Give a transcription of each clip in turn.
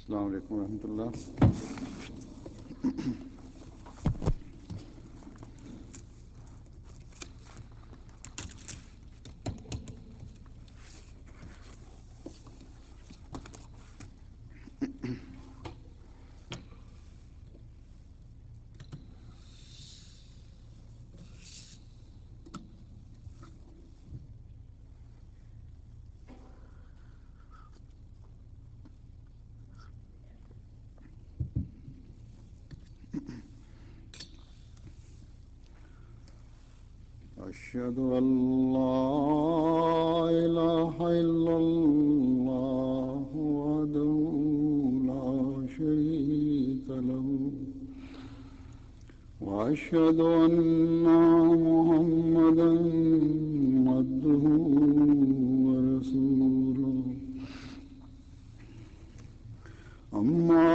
السلام علیکم ورحمۃ اللہ. أشهد أن لا إله إلا الله وحده لا شريك له وأشهد أن محمدا عبده ورسوله. أما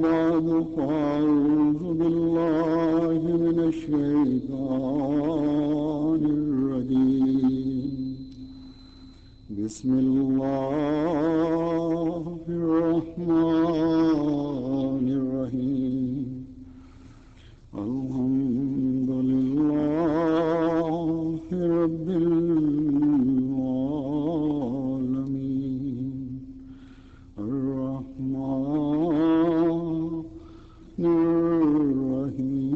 بعد فأعوذ بالله من الشيطان الرجيم. بسم الله الرحمن الرحيم. الحمد لله رب العالمين. الرحمن الرحيم.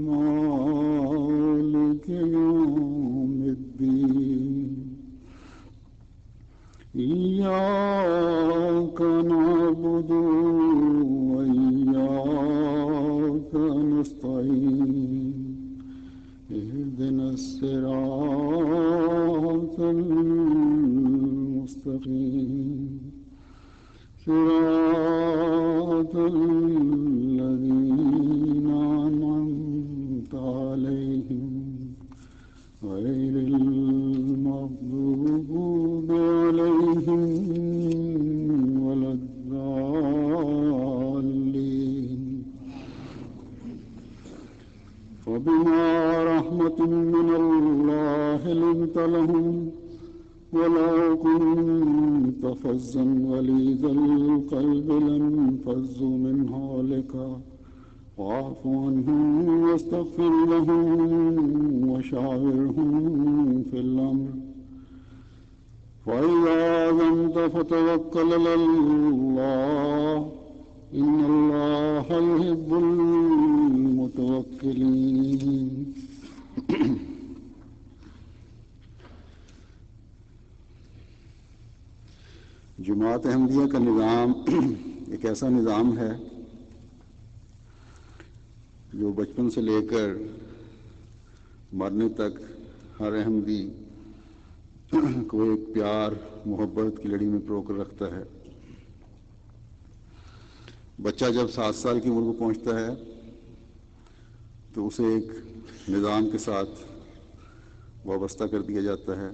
مالك يوم الدين. إياك نعبد وإياك نستعين. اهدنا الصراط المستقيم. صراط الذين أنعمت عليهم غير المغضوب عليهم ولا الضالين. فبما رحمة من الله لنت لهم ولو كنت فظا غليظ القلب لانفضوا من حولك واعف عنهم واستغفر لهم وشاورهم في الأمر فإذا عزمت فتوكل على الله إن الله يحب المتوكلين. جماعت احمدیہ کا نظام ایک ایسا نظام ہے جو بچپن سے لے کر مرنے تک ہر احمدی کو ایک پیار محبت کی لڑی میں پرو کر رکھتا ہے. بچہ جب 7 سال کی عمر کو پہنچتا ہے تو اسے ایک نظام کے ساتھ وابستہ کر دیا جاتا ہے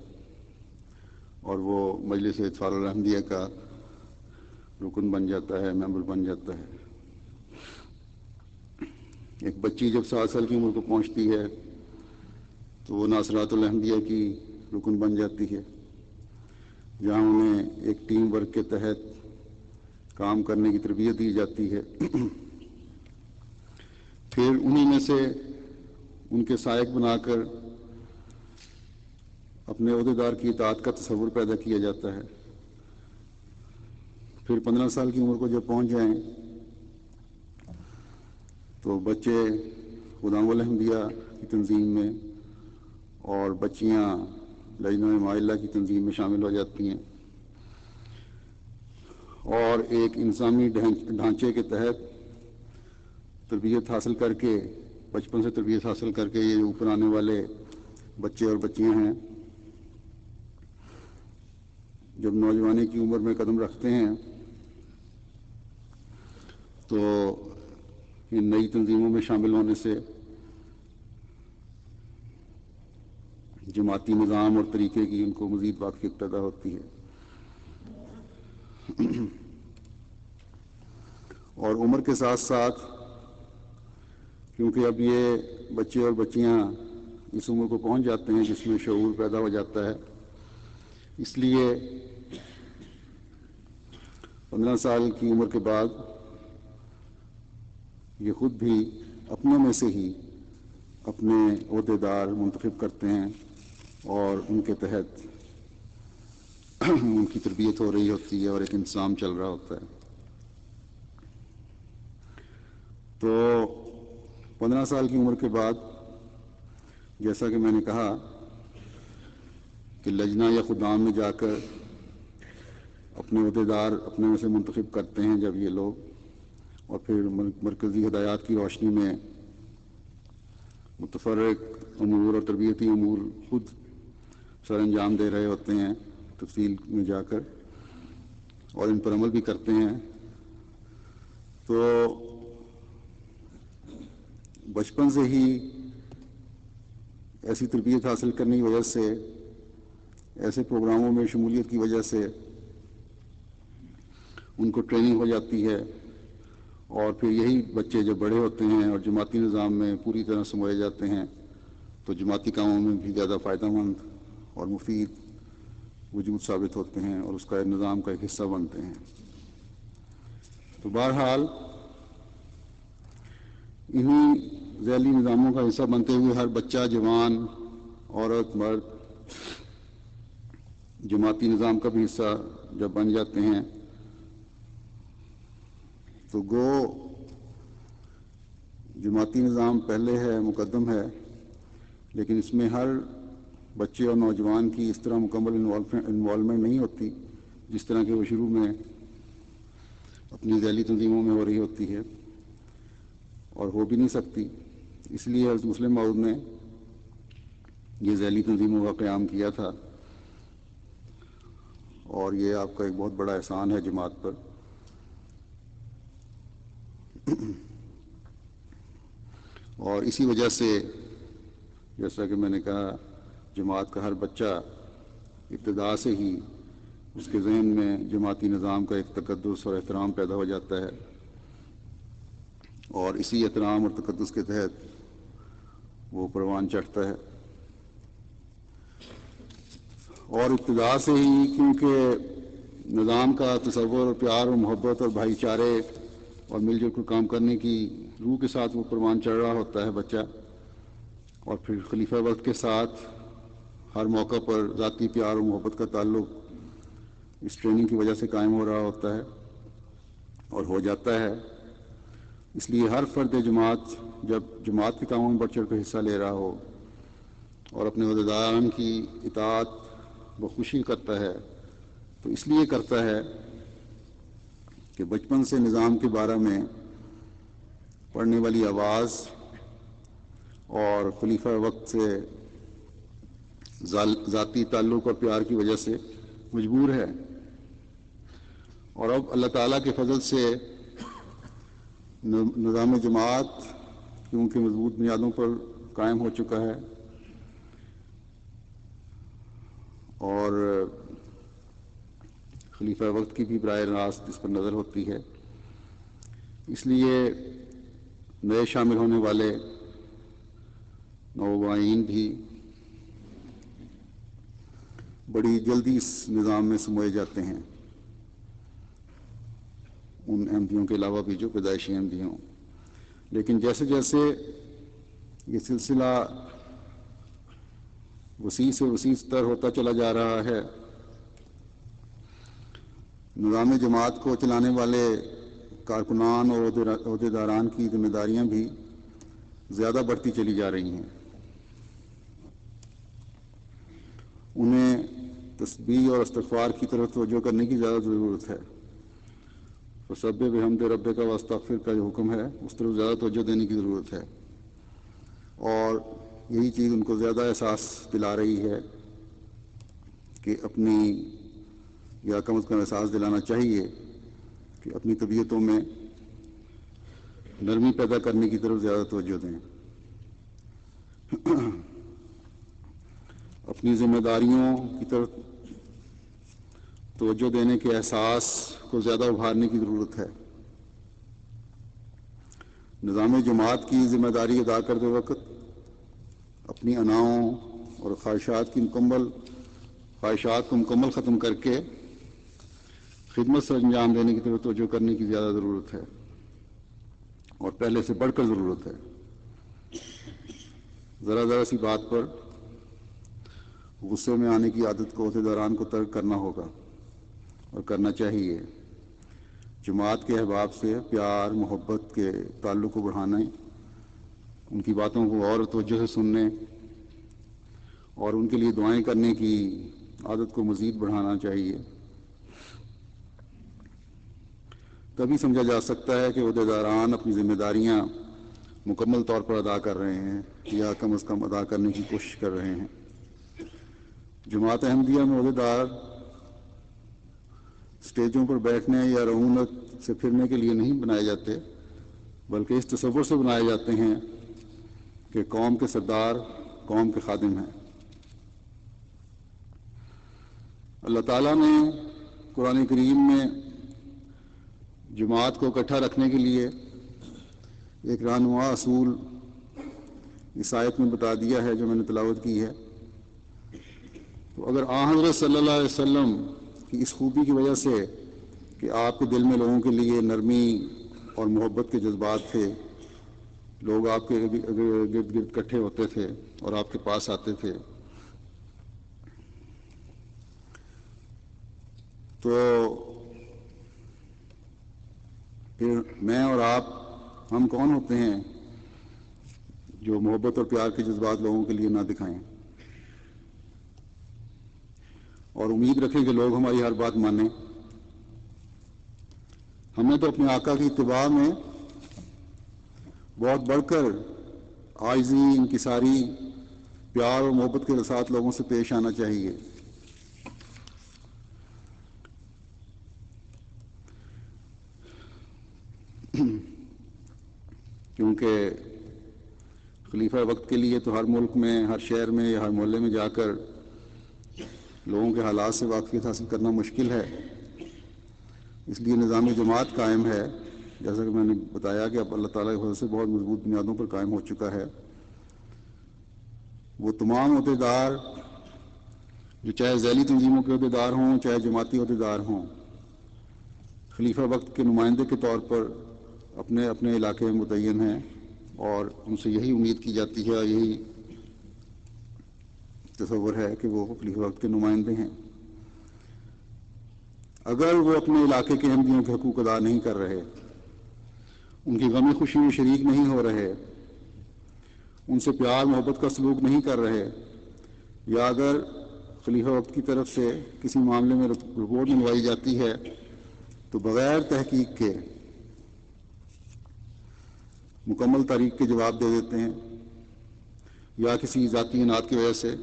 اور وہ مجلس اطفال الحمدیہ کا رکن بن جاتا ہے، ممبر بن جاتا ہے. ایک بچی جب 7 سال کی عمر کو پہنچتی ہے تو وہ ناصرات الحمدیہ کی رکن بن جاتی ہے، جہاں انہیں ایک ٹیم ورک کے تحت کام کرنے کی تربیت دی جاتی ہے. پھر انہی میں سے ان کے سائق بنا کر اپنے عہدیدار کی اطاعت کا تصور پیدا کیا جاتا ہے. پھر 15 سال کی عمر کو جب پہنچ جائیں تو بچے خدام الحمدیہ کی تنظیم میں اور بچیاں لجنہ مائلہ کی تنظیم میں شامل ہو جاتی ہیں اور ایک انسانی ڈھانچے کے تحت تربیت حاصل کر کے، بچپن سے تربیت حاصل کر کے یہ اوپر آنے والے بچے اور بچیاں ہیں جب نوجوانی کی عمر میں قدم رکھتے ہیں تو ان نئی تنظیموں میں شامل ہونے سے جماعتی نظام اور طریقے کی ان کو مزید واقفیت پیدا ہوتی ہے. اور عمر کے ساتھ ساتھ کیونکہ اب یہ بچے اور بچیاں اس عمر کو پہنچ جاتے ہیں جس میں شعور پیدا ہو جاتا ہے، اس لیے 15 سال کی عمر کے بعد یہ خود بھی اپنے میں سے ہی اپنے عہدیدار منتخب کرتے ہیں اور ان کے تحت ان کی تربیت ہو رہی ہوتی ہے اور ایک انتظام چل رہا ہوتا ہے۔ تو 15 سال کی عمر کے بعد جیسا کہ میں نے کہا کہ لجنہ یا خدام میں جا کر اپنے عہدیدار اپنے میں سے منتخب کرتے ہیں جب یہ لوگ، اور پھر مرکزی ہدایات کی روشنی میں متفرق امور اور تربیتی امور خود سر انجام دے رہے ہوتے ہیں تفصیل میں جا کر، اور ان پر عمل بھی کرتے ہیں۔ تو بچپن سے ہی ایسی تربیت حاصل کرنے کی وجہ سے، ایسے پروگراموں میں شمولیت کی وجہ سے ان کو ٹریننگ ہو جاتی ہے، اور پھر یہی بچے جب بڑے ہوتے ہیں اور جماعتی نظام میں پوری طرح سموئے جاتے ہیں تو جماعتی کاموں میں بھی زیادہ فائدہ مند اور مفید وجود ثابت ہوتے ہیں اور اس کا نظام کا ایک حصہ بنتے ہیں۔ تو بہرحال انہی ذیلی نظاموں کا حصہ بنتے ہوئے ہر بچہ، جوان، عورت، مرد جماعتی نظام کا بھی حصہ جب بن جاتے ہیں تو گو جماعتی نظام پہلے ہے، مقدم ہے، لیکن اس میں ہر بچے اور نوجوان کی اس طرح مکمل انوالومنٹ نہیں ہوتی جس طرح کہ وہ شروع میں اپنی ذیلی تنظیموں میں ہو رہی ہوتی ہے، اور ہو بھی نہیں سکتی۔ اس لیے حضرت مسلم موعود نے یہ ذیلی تنظیموں کا قیام کیا تھا، اور یہ آپ کا ایک بہت بڑا احسان ہے جماعت پر۔ اور اسی وجہ سے جیسا کہ میں نے کہا جماعت کا ہر بچہ ابتدا سے ہی اس کے ذہن میں جماعتی نظام کا ایک تقدس اور احترام پیدا ہو جاتا ہے، اور اسی احترام اور تقدس کے تحت وہ پروان چڑھتا ہے۔ اور ابتدا سے ہی کیونکہ نظام کا تصور اور پیار اور محبت اور بھائی چارے اور مل جل کر کام کرنے کی روح کے ساتھ وہ پروان چڑھ رہا ہوتا ہے بچہ، اور پھر خلیفہ وقت کے ساتھ ہر موقع پر ذاتی پیار اور محبت کا تعلق اس ٹریننگ کی وجہ سے قائم ہو رہا ہوتا ہے اور ہو جاتا ہے۔ اس لیے ہر فرد جماعت جب جماعت کے کاموں میں بڑھ چڑھ کر حصہ لے رہا ہو اور اپنے عہدیداران کی اطاعت بخوشی کرتا ہے تو اس لیے کرتا ہے کہ بچپن سے نظام کے بارے میں پڑھنے والی آواز اور خلیفہ وقت سے ذاتی تعلق اور پیار کی وجہ سے مجبور ہے، اور اب اللہ تعالیٰ کے فضل سے نظام جماعت کیونکہ مضبوط بنیادوں پر قائم ہو چکا ہے اور خلیفہ وقت کی بھی براہ راست اس پر نظر ہوتی ہے، اس لیے نئے شامل ہونے والے نوآئین بھی بڑی جلدی اس نظام میں سموئے جاتے ہیں، ان احمدیوں کے علاوہ بھی جو پیدائشی احمدی ہوں۔ لیکن جیسے جیسے یہ سلسلہ وسیع سے وسیع تر ہوتا چلا جا رہا ہے، نظام جماعت کو چلانے والے کارکنان اور عہدیداران کی ذمہ داریاں بھی زیادہ بڑھتی چلی جا رہی ہیں۔ انہیں تسبیح اور استغفار کی طرف توجہ کرنے کی زیادہ ضرورت ہے، فسبح بحمد ربک واستغفر کا جو حکم ہے اس طرف زیادہ توجہ دینے کی ضرورت ہے، اور یہی چیز ان کو زیادہ احساس دلا رہی ہے کہ اپنی، یا کم از کم احساس دلانا چاہیے کہ اپنی طبیعتوں میں نرمی پیدا کرنے کی طرف زیادہ توجہ دیں، اپنی ذمہ داریوں کی طرف توجہ دینے کے احساس کو زیادہ ابھارنے کی ضرورت ہے۔ نظام جماعت کی ذمہ داری ادا کرتے وقت اپنی اناؤں اور خواہشات کو مکمل ختم کر کے خدمت سر انجام دینے کی طرف توجہ کرنے کی زیادہ ضرورت ہے اور پہلے سے بڑھ کر ضرورت ہے۔ ذرا سی بات پر غصے میں آنے کی عادت کو عہدیداران کو ترک کرنا ہوگا اور کرنا چاہیے۔ جماعت کے احباب سے پیار محبت کے تعلق کو بڑھانے، ان کی باتوں کو اور توجہ سے سننے اور ان کے لیے دعائیں کرنے کی عادت کو مزید بڑھانا چاہیے۔ تبھی سمجھا جا سکتا ہے کہ عہدیداران اپنی ذمہ داریاں مکمل طور پر ادا کر رہے ہیں یا کم از کم ادا کرنے کی کوشش کر رہے ہیں۔ جماعت احمدیہ میں عہدیدار اسٹیجوں پر بیٹھنے یا رعونت سے پھرنے کے لیے نہیں بنائے جاتے، بلکہ اس تصور سے بنائے جاتے ہیں کہ قوم کے سردار قوم کے خادم ہیں۔ اللہ تعالیٰ نے قرآن کریم میں جماعت کو اکٹھا رکھنے کے لیے ایک رہنما اصول اس آیت میں بتا دیا ہے جو میں نے تلاوت کی ہے۔ تو اگر آن حضرت صلی اللہ علیہ وسلم کی اس خوبی کی وجہ سے کہ آپ کے دل میں لوگوں کے لیے نرمی اور محبت کے جذبات تھے، لوگ آپ کے گرد گرد اکٹھے ہوتے تھے اور آپ کے پاس آتے تھے، تو پھر میں اور آپ ہم کون ہوتے ہیں جو محبت اور پیار کے جذبات لوگوں کے لیے نہ دکھائیں اور امید رکھیں کہ لوگ ہماری ہر بات مانیں۔ ہمیں تو اپنے آقا کی اتباع میں بہت بڑھ کر عاجزی، انکساری، پیار اور محبت کے ساتھ لوگوں سے پیش آنا چاہیے۔ کیونکہ خلیفہ وقت کے لیے تو ہر ملک میں، ہر شہر میں یا ہر محلے میں جا کر لوگوں کے حالات سے واقفیت حاصل کرنا مشکل ہے۔ اس لیے نظام جماعت قائم ہے، جیسا کہ میں نے بتایا کہ اب اللہ تعالیٰ کی فضل سے بہت مضبوط بنیادوں پر قائم ہو چکا ہے۔ وہ تمام عہدیدار جو چاہے ذیلی تنظیموں کے عہدیدار ہوں چاہے جماعتی عہدیدار ہوں، خلیفہ وقت کے نمائندے کے طور پر اپنے اپنے علاقے میں متعین ہیں اور ان سے یہی امید کی جاتی ہے، یہی تصور ہے کہ وہ خلیفہ وقت کے نمائندے ہیں۔ اگر وہ اپنے علاقے کے احمدیوں کے حقوق ادا نہیں کر رہے، ان کی غم خوشی میں شریک نہیں ہو رہے، ان سے پیار محبت کا سلوک نہیں کر رہے، یا اگر خلیفہ وقت کی طرف سے کسی معاملے میں رپورٹ منگوائی جاتی ہے تو بغیر تحقیق کے مکمل تاریخ کے جواب دے دیتے ہیں، یا کسی ذاتی انات کی وجہ سے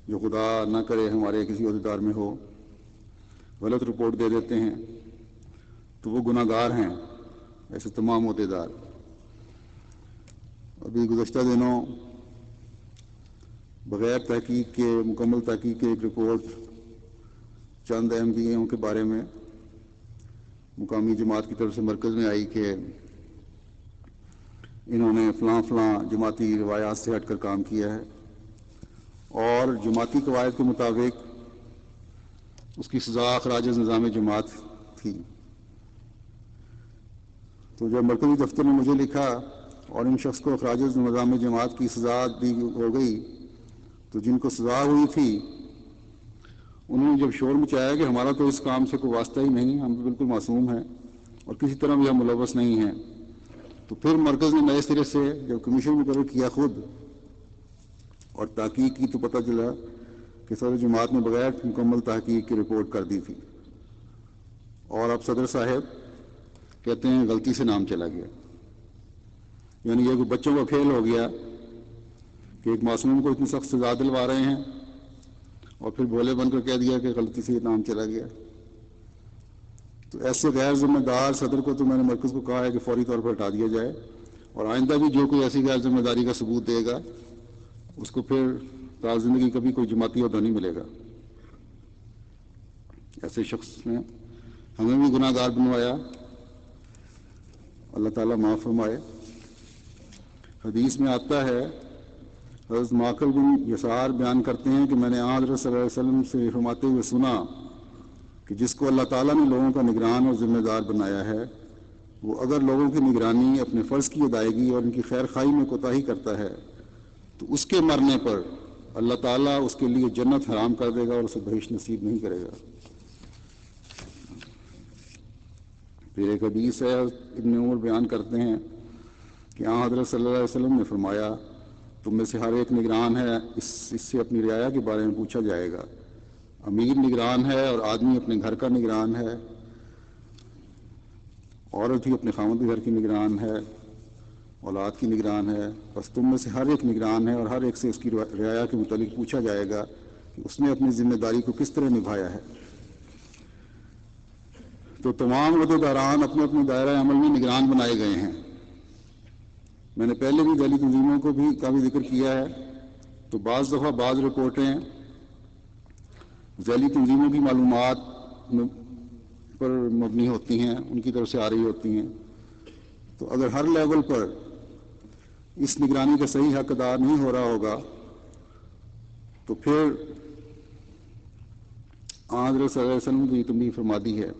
جو خدا نہ کرے ہمارے کسی عہدیدار میں ہو غلط رپورٹ دے دیتے ہیں، تو وہ گناہ گار ہیں۔ ایسے تمام عہدیدار ابھی گزشتہ دنوں بغیر تحقیق کے، مکمل تحقیق کے ایک رپورٹ چند احمدیوں کے بارے میں مقامی جماعت کی طرف سے مرکز میں آئی کہ انہوں نے فلاں جماعتی روایات سے ہٹ کر کام کیا ہے اور جماعتی قواعد کے مطابق اس کی سزا اخراج نظام جماعت تھی۔ تو جب مرکزی دفتر نے مجھے لکھا اور ان شخص کو اخراج نظام جماعت کی سزا دی ہو گئی، تو جن کو سزا ہوئی تھی انہوں نے جب شور مچایا کہ ہمارا تو اس کام سے کوئی واسطہ ہی نہیں، ہم بالکل معصوم ہیں اور کسی طرح بھی ہم ملوث نہیں ہیں، تو پھر مرکز نے نئے سرے سے جب کمیشن مقرر کیا خود اور تحقیق کی تو پتہ چلا کہ صدر جماعت نے بغیر مکمل تحقیق کی رپورٹ کر دی تھی، اور اب صدر صاحب کہتے ہیں غلطی سے نام چلا گیا۔ یعنی یہ کوئی بچوں کا کھیل ہو گیا کہ ایک معصوم کو اتنی سخت سزا دلوا رہے ہیں اور پھر بھولے بن کر کہہ دیا کہ غلطی سے یہ نام چلا گیا۔ تو ایسے غیر ذمہ دار صدر کو تو میں نے مرکز کو کہا ہے کہ فوری طور پر ہٹا دیا جائے، اور آئندہ بھی جو کوئی ایسی غیر ذمہ داری کا ثبوت دے گا اس کو پھر تا زندگی کبھی کوئی جماعتی عہدہ نہیں ملے گا۔ ایسے شخص نے ہمیں بھی گناہ گار بنوایا، اللہ تعالیٰ معاف فرمائے۔ حدیث میں آتا ہے، حضرت معقل بن یسار بیان کرتے ہیں کہ میں نے حضرت صلی اللہ علیہ وسلم سے فرماتے ہوئے سنا کہ جس کو اللہ تعالیٰ نے لوگوں کا نگران اور ذمہ دار بنایا ہے، وہ اگر لوگوں کی نگرانی، اپنے فرض کی ادائیگی اور ان کی خیر خواہی میں کوتاہی کرتا ہے تو اس کے مرنے پر اللہ تعالیٰ اس کے لیے جنت حرام کر دے گا اور اسے بہشت نصیب نہیں کرے گا۔ پھر ایک حدیث ہے، ابن عمر بیان کرتے ہیں کہ حضرت صلی اللہ علیہ وسلم نے فرمایا، تم میں سے ہر ایک نگران ہے، اس سے اپنی رعایا کے بارے میں پوچھا جائے گا۔ امیر نگران ہے اور آدمی اپنے گھر کا نگران ہے، عورت بھی اپنے خاوند کے گھر کی نگران ہے، اولاد کی نگران ہے، بس تم میں سے ہر ایک نگران ہے اور ہر ایک سے اس کی رعایا کے متعلق پوچھا جائے گا کہ اس نے اپنی ذمہ داری کو کس طرح نبھایا ہے۔ تو تمام عہدیداران اپنے اپنے دائرہ عمل میں نگران بنائے گئے ہیں۔ میں نے پہلے بھی ذیلی تنظیموں کا بھی ذکر کیا ہے، تو بعض دفعہ بعض رپورٹیں ذیلی تنظیموں کی معلومات پر مبنی ہوتی ہیں، ان کی طرف سے آ رہی ہوتی ہیں۔ تو اگر ہر لیول پر اس نگرانی کا صحیح حق ادا نہیں ہو رہا ہوگا تو پھر حضرت صلی اللہ علیہ وسلم نے تنبیہ فرما دی ہے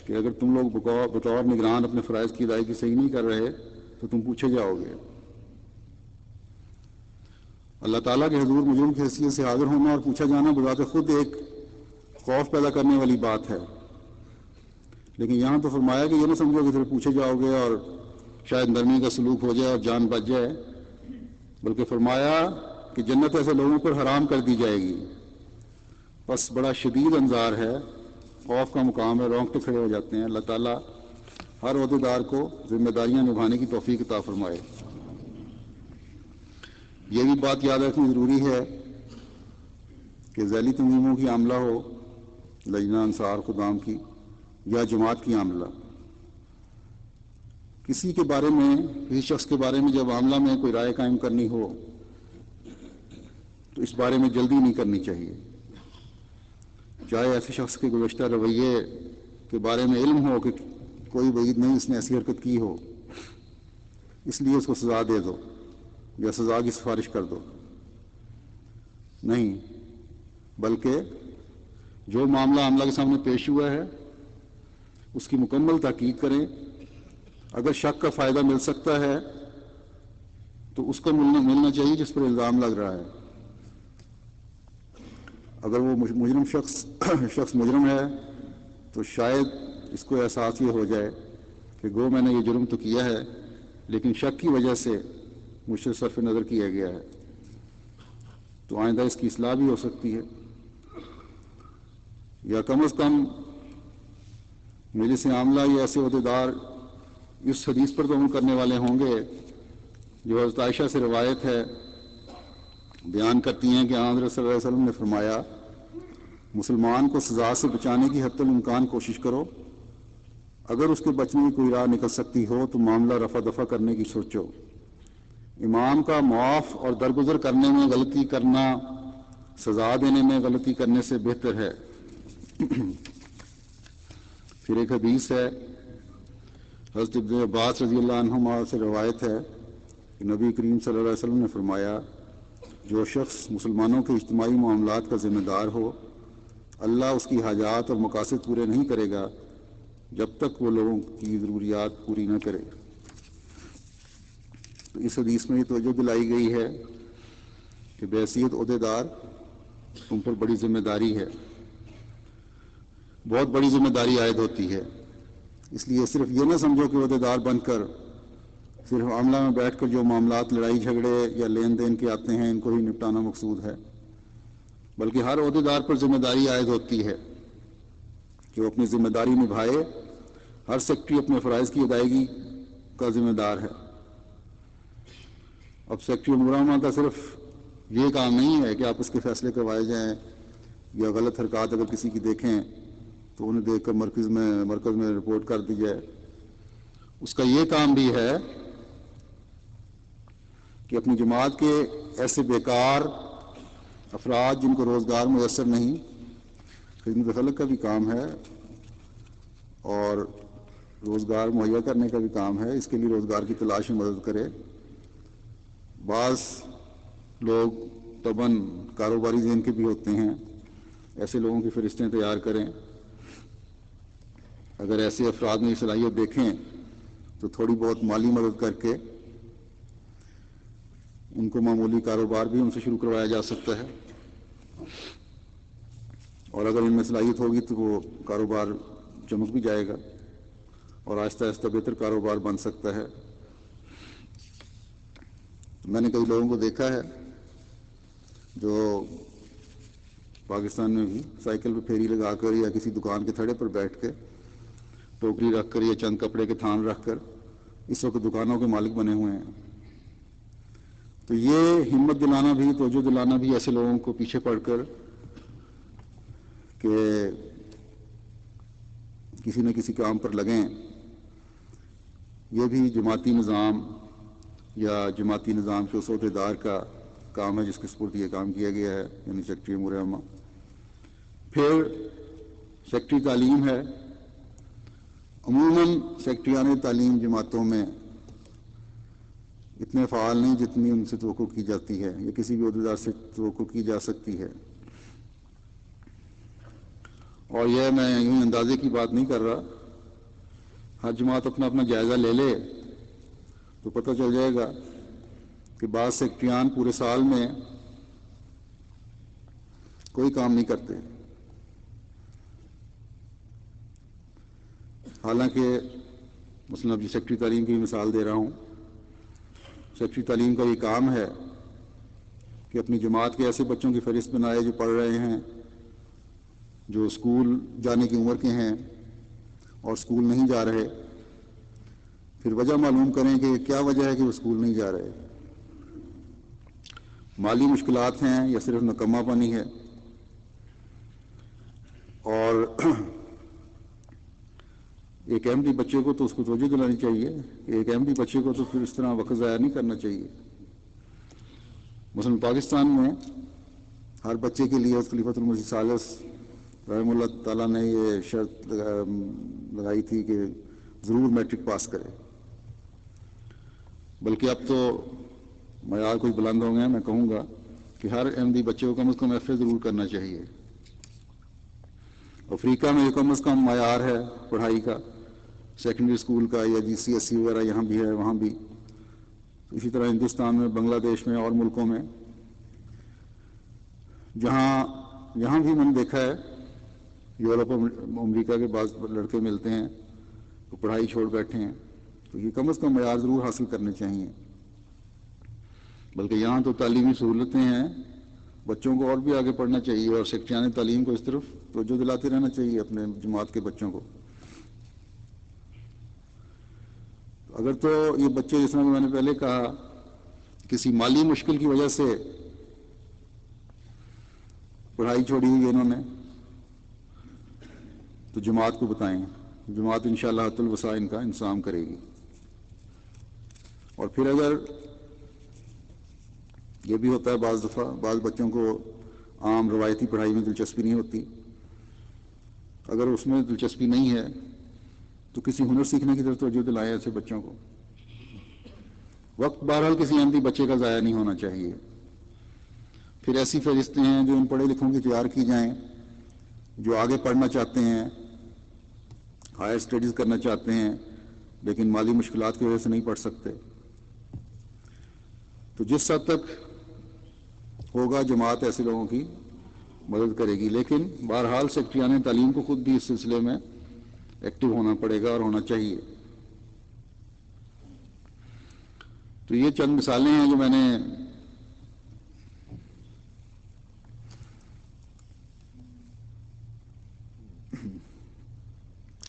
کہ اگر تم لوگ بطور نگران اپنے فرائض کی ادائیگی صحیح نہیں کر رہے تو تم پوچھے جاؤ گے۔ اللہ تعالیٰ کے حضور مجرم کی حیثیت سے حاضر ہونا اور پوچھا جانا بذات خود ایک خوف پیدا کرنے والی بات ہے، لیکن یہاں تو فرمایا کہ یہ نہ سمجھو کہ پھر پوچھے جاؤ گے اور شاید نرمی کا سلوک ہو جائے اور جان بچ جائے، بلکہ فرمایا کہ جنت ایسے لوگوں پر حرام کر دی جائے گی۔ بس بڑا شدید انظار ہے، خوف کا مقام ہے، رونگٹے کھڑے ہو جاتے ہیں۔ اللہ تعالیٰ ہر عہدیدار کو ذمہ داریاں نبھانے کی توفیق عطا فرمائے۔ یہ بھی بات یاد رکھنی ضروری ہے کہ ذیلی تنظیموں کی عاملہ ہو، لجنہ انصار خدام کی یا جماعت کی عاملہ، کسی شخص کے بارے میں جب عاملہ میں کوئی رائے قائم کرنی ہو تو اس بارے میں جلدی نہیں کرنی چاہیے، چاہے ایسے شخص کے گزشتہ رویے کے بارے میں علم ہو کہ کوئی بعید نہیں اس نے ایسی حرکت کی ہو، اس لیے اس کو سزا دے دو یا سزا کی سفارش کر دو، نہیں، بلکہ جو معاملہ عاملہ کے سامنے پیش ہوا ہے اس کی مکمل تحقیق کریں۔ اگر شک کا فائدہ مل سکتا ہے تو اس کو ملنا چاہیے جس پر الزام لگ رہا ہے۔ اگر وہ مجرم شخص مجرم ہے تو شاید اس کو احساس یہ ہو جائے کہ گو میں نے یہ جرم تو کیا ہے لیکن شک کی وجہ سے مجھ سے صرف نظر کیا گیا ہے، تو آئندہ اس کی اصلاح بھی ہو سکتی ہے، یا کم از کم مجلس عاملہ یا ایسے عہدیدار اس حدیث پر تو عمل کرنے والے ہوں گے جو حضرت عائشہ سے روایت ہے، بیان کرتی ہیں کہ حضرت صلی اللہ علیہ وسلم نے فرمایا، مسلمان کو سزا سے بچانے کی حتی الامکان کوشش کرو، اگر اس کے بچنے کی کوئی راہ نکل سکتی ہو تو معاملہ رفع دفع کرنے کی سوچو۔ امام کا معاف اور درگزر کرنے میں غلطی کرنا سزا دینے میں غلطی کرنے سے بہتر ہے۔ پھر ایک حدیث ہے، حضرت ابن عباس رضی اللہ عنہما سے روایت ہے کہ نبی کریم صلی اللہ علیہ وسلم نے فرمایا، جو شخص مسلمانوں کے اجتماعی معاملات کا ذمہ دار ہو، اللہ اس کی حاجات اور مقاصد پورے نہیں کرے گا جب تک وہ لوگوں کی ضروریات پوری نہ کرے۔ تو اس حدیث میں یہ توجہ دلائی گئی ہے کہ بحیثیت عہدیدار تم پر بڑی ذمہ داری ہے، بہت بڑی ذمہ داری عائد ہوتی ہے، اس لیے صرف یہ نہ سمجھو کہ عہدیدار بن کر صرف عاملہ میں بیٹھ کر جو معاملات لڑائی جھگڑے یا لین دین کے آتے ہیں ان کو ہی نپٹانا مقصود ہے، بلکہ ہر عہدیدار پر ذمہ داری عائد ہوتی ہے کہ وہ اپنی ذمہ داری نبھائے۔ ہر سیکٹری اپنے فرائض کی ادائیگی کا ذمہ دار ہے۔ اب سیکٹری امورامہ کا صرف یہ کام نہیں ہے کہ آپ اس کے فیصلے کروائے جائیں یا غلط حرکات اگر کسی کی دیکھیں تو انہیں دیکھ کر مرکز میں رپورٹ کر دی جائے، اس کا یہ کام بھی ہے کہ اپنی جماعت کے ایسے بیکار افراد جن کو روزگار میسر نہیں، خدمت خلق کا بھی کام ہے اور روزگار مہیا کرنے کا بھی کام ہے، اس کے لیے روزگار کی تلاش میں مدد کرے۔ بعض لوگ طبعاً کاروباری ذہن کے بھی ہوتے ہیں، ایسے لوگوں کی فہرستیں تیار کریں اگر ایسے افراد میں یہ صلاحیت دیکھیں تو تھوڑی بہت مالی مدد کر کے ان کو معمولی کاروبار بھی ان سے شروع کروایا جا سکتا ہے، اور اگر ان میں صلاحیت ہوگی تو وہ کاروبار چمک بھی جائے گا اور آہستہ آہستہ بہتر کاروبار بن سکتا ہے۔ میں نے کئی لوگوں کو دیکھا ہے جو پاکستان میں بھی سائیکل پہ پھیری لگا کر یا کسی دکان کے تھڑے پر بیٹھ کے ٹوکری رکھ کر یا چند کپڑے کے تھان رکھ کر اس وقت دکانوں کے مالک بنے ہوئے ہیں۔ تو یہ ہمت دلانا بھی، توجہ دلانا بھی ایسے لوگوں کو پیچھے پڑ کر کہ کسی نہ کسی کام پر لگیں، یہ بھی جماعتی نظام یا جماعتی نظام کے اس عہدیدار کا کام ہے جس کے سپرد یہ کام کیا گیا ہے، یعنی سیکرٹری امور عامہ۔ پھر سیکرٹری تعلیم ہے۔ عموماً سیکرٹریان تعلیم جماعتوں میں اتنے فعال نہیں جتنی ان سے توقع کی جاتی ہے یا کسی بھی عہدیدار سے توقع کی جا سکتی ہے، اور یہ میں یوں اندازے کی بات نہیں کر رہا، ہر جماعت اپنا اپنا جائزہ لے لے تو پتہ چل جائے گا کہ بعض سیکرٹریان پورے سال میں کوئی کام نہیں کرتے، حالانکہ مثلاً ابھی سیکرٹری تعلیم کی مثال دے رہا ہوں۔ سیکرٹری تعلیم کا یہ کام ہے کہ اپنی جماعت کے ایسے بچوں کی فہرست بنائے جو پڑھ رہے ہیں، جو اسکول جانے کی عمر کے ہیں اور اسکول نہیں جا رہے، پھر وجہ معلوم کریں کہ کیا وجہ ہے کہ وہ اسکول نہیں جا رہے، مالی مشکلات ہیں یا صرف نکمہ پانی ہے، اور ایک احمدی بچے کو تو اس کو توجہ دلانی چاہیے کہ ایک احمدی بچے کو تو پھر اس طرح وقت ضائع نہیں کرنا چاہیے۔ مثلاً پاکستان میں ہر بچے کے لیے خلیفۃ المسیح ثالث رحمہ اللہ تعالیٰ نے یہ شرط لگائی تھی کہ ضرور میٹرک پاس کرے، بلکہ اب تو معیار کچھ بلند ہو گئے ہیں۔ میں کہوں گا کہ ہر احمدی بچے کو کم از کم ایف اے ضرور کرنا چاہیے۔ افریقہ میں یہ کم از کم معیار ہے پڑھائی کا، سیکنڈری اسکول کا یا جی سی ایس سی وغیرہ یہاں بھی ہے وہاں بھی، اسی طرح ہندوستان میں، بنگلہ دیش میں اور ملکوں میں یہاں بھی میں نے دیکھا ہے، یورپ اور امریکہ کے بعض لڑکے ملتے ہیں وہ پڑھائی چھوڑ بیٹھے ہیں، تو یہ کم از کم معیار ضرور حاصل کرنے چاہیے۔ بلکہ یہاں تو تعلیمی سہولتیں ہیں، بچوں کو اور بھی آگے پڑھنا چاہیے، اور سیکرٹریان تعلیم کو اس طرف توجہ دلاتے رہنا چاہیے اپنے جماعت کے بچوں کو۔ اگر تو یہ بچے، جس طرح میں نے پہلے کہا، کسی مالی مشکل کی وجہ سے پڑھائی چھوڑی ہوئی انہوں نے، تو جماعت کو بتائیں، جماعت انشاءاللہ حت الوسع ان کا انتظام کرے گی۔ اور پھر اگر یہ بھی ہوتا ہے بعض دفعہ بعض بچوں کو عام روایتی پڑھائی میں دلچسپی نہیں ہوتی، اگر اس میں دلچسپی نہیں ہے تو کسی ہنر سیکھنے کی طرف توجہ دلائیں ایسے بچوں کو۔ وقت بہرحال کسی احمدی بچے کا ضائع نہیں ہونا چاہیے۔ پھر ایسی فہرستیں ہیں جو ان پڑھے لکھوں کی تیار کی جائیں جو آگے پڑھنا چاہتے ہیں، ہائر اسٹڈیز کرنا چاہتے ہیں، لیکن مالی مشکلات کی وجہ سے نہیں پڑھ سکتے، تو جس حد تک ہوگا جماعت ایسے لوگوں کی مدد کرے گی۔ لیکن بہرحال سیکرٹریان تعلیم کو خود بھی اس سلسلے میں ایکٹیو ہونا پڑے گا اور ہونا چاہیے۔ تو یہ چند مثالیں ہیں جو میں نے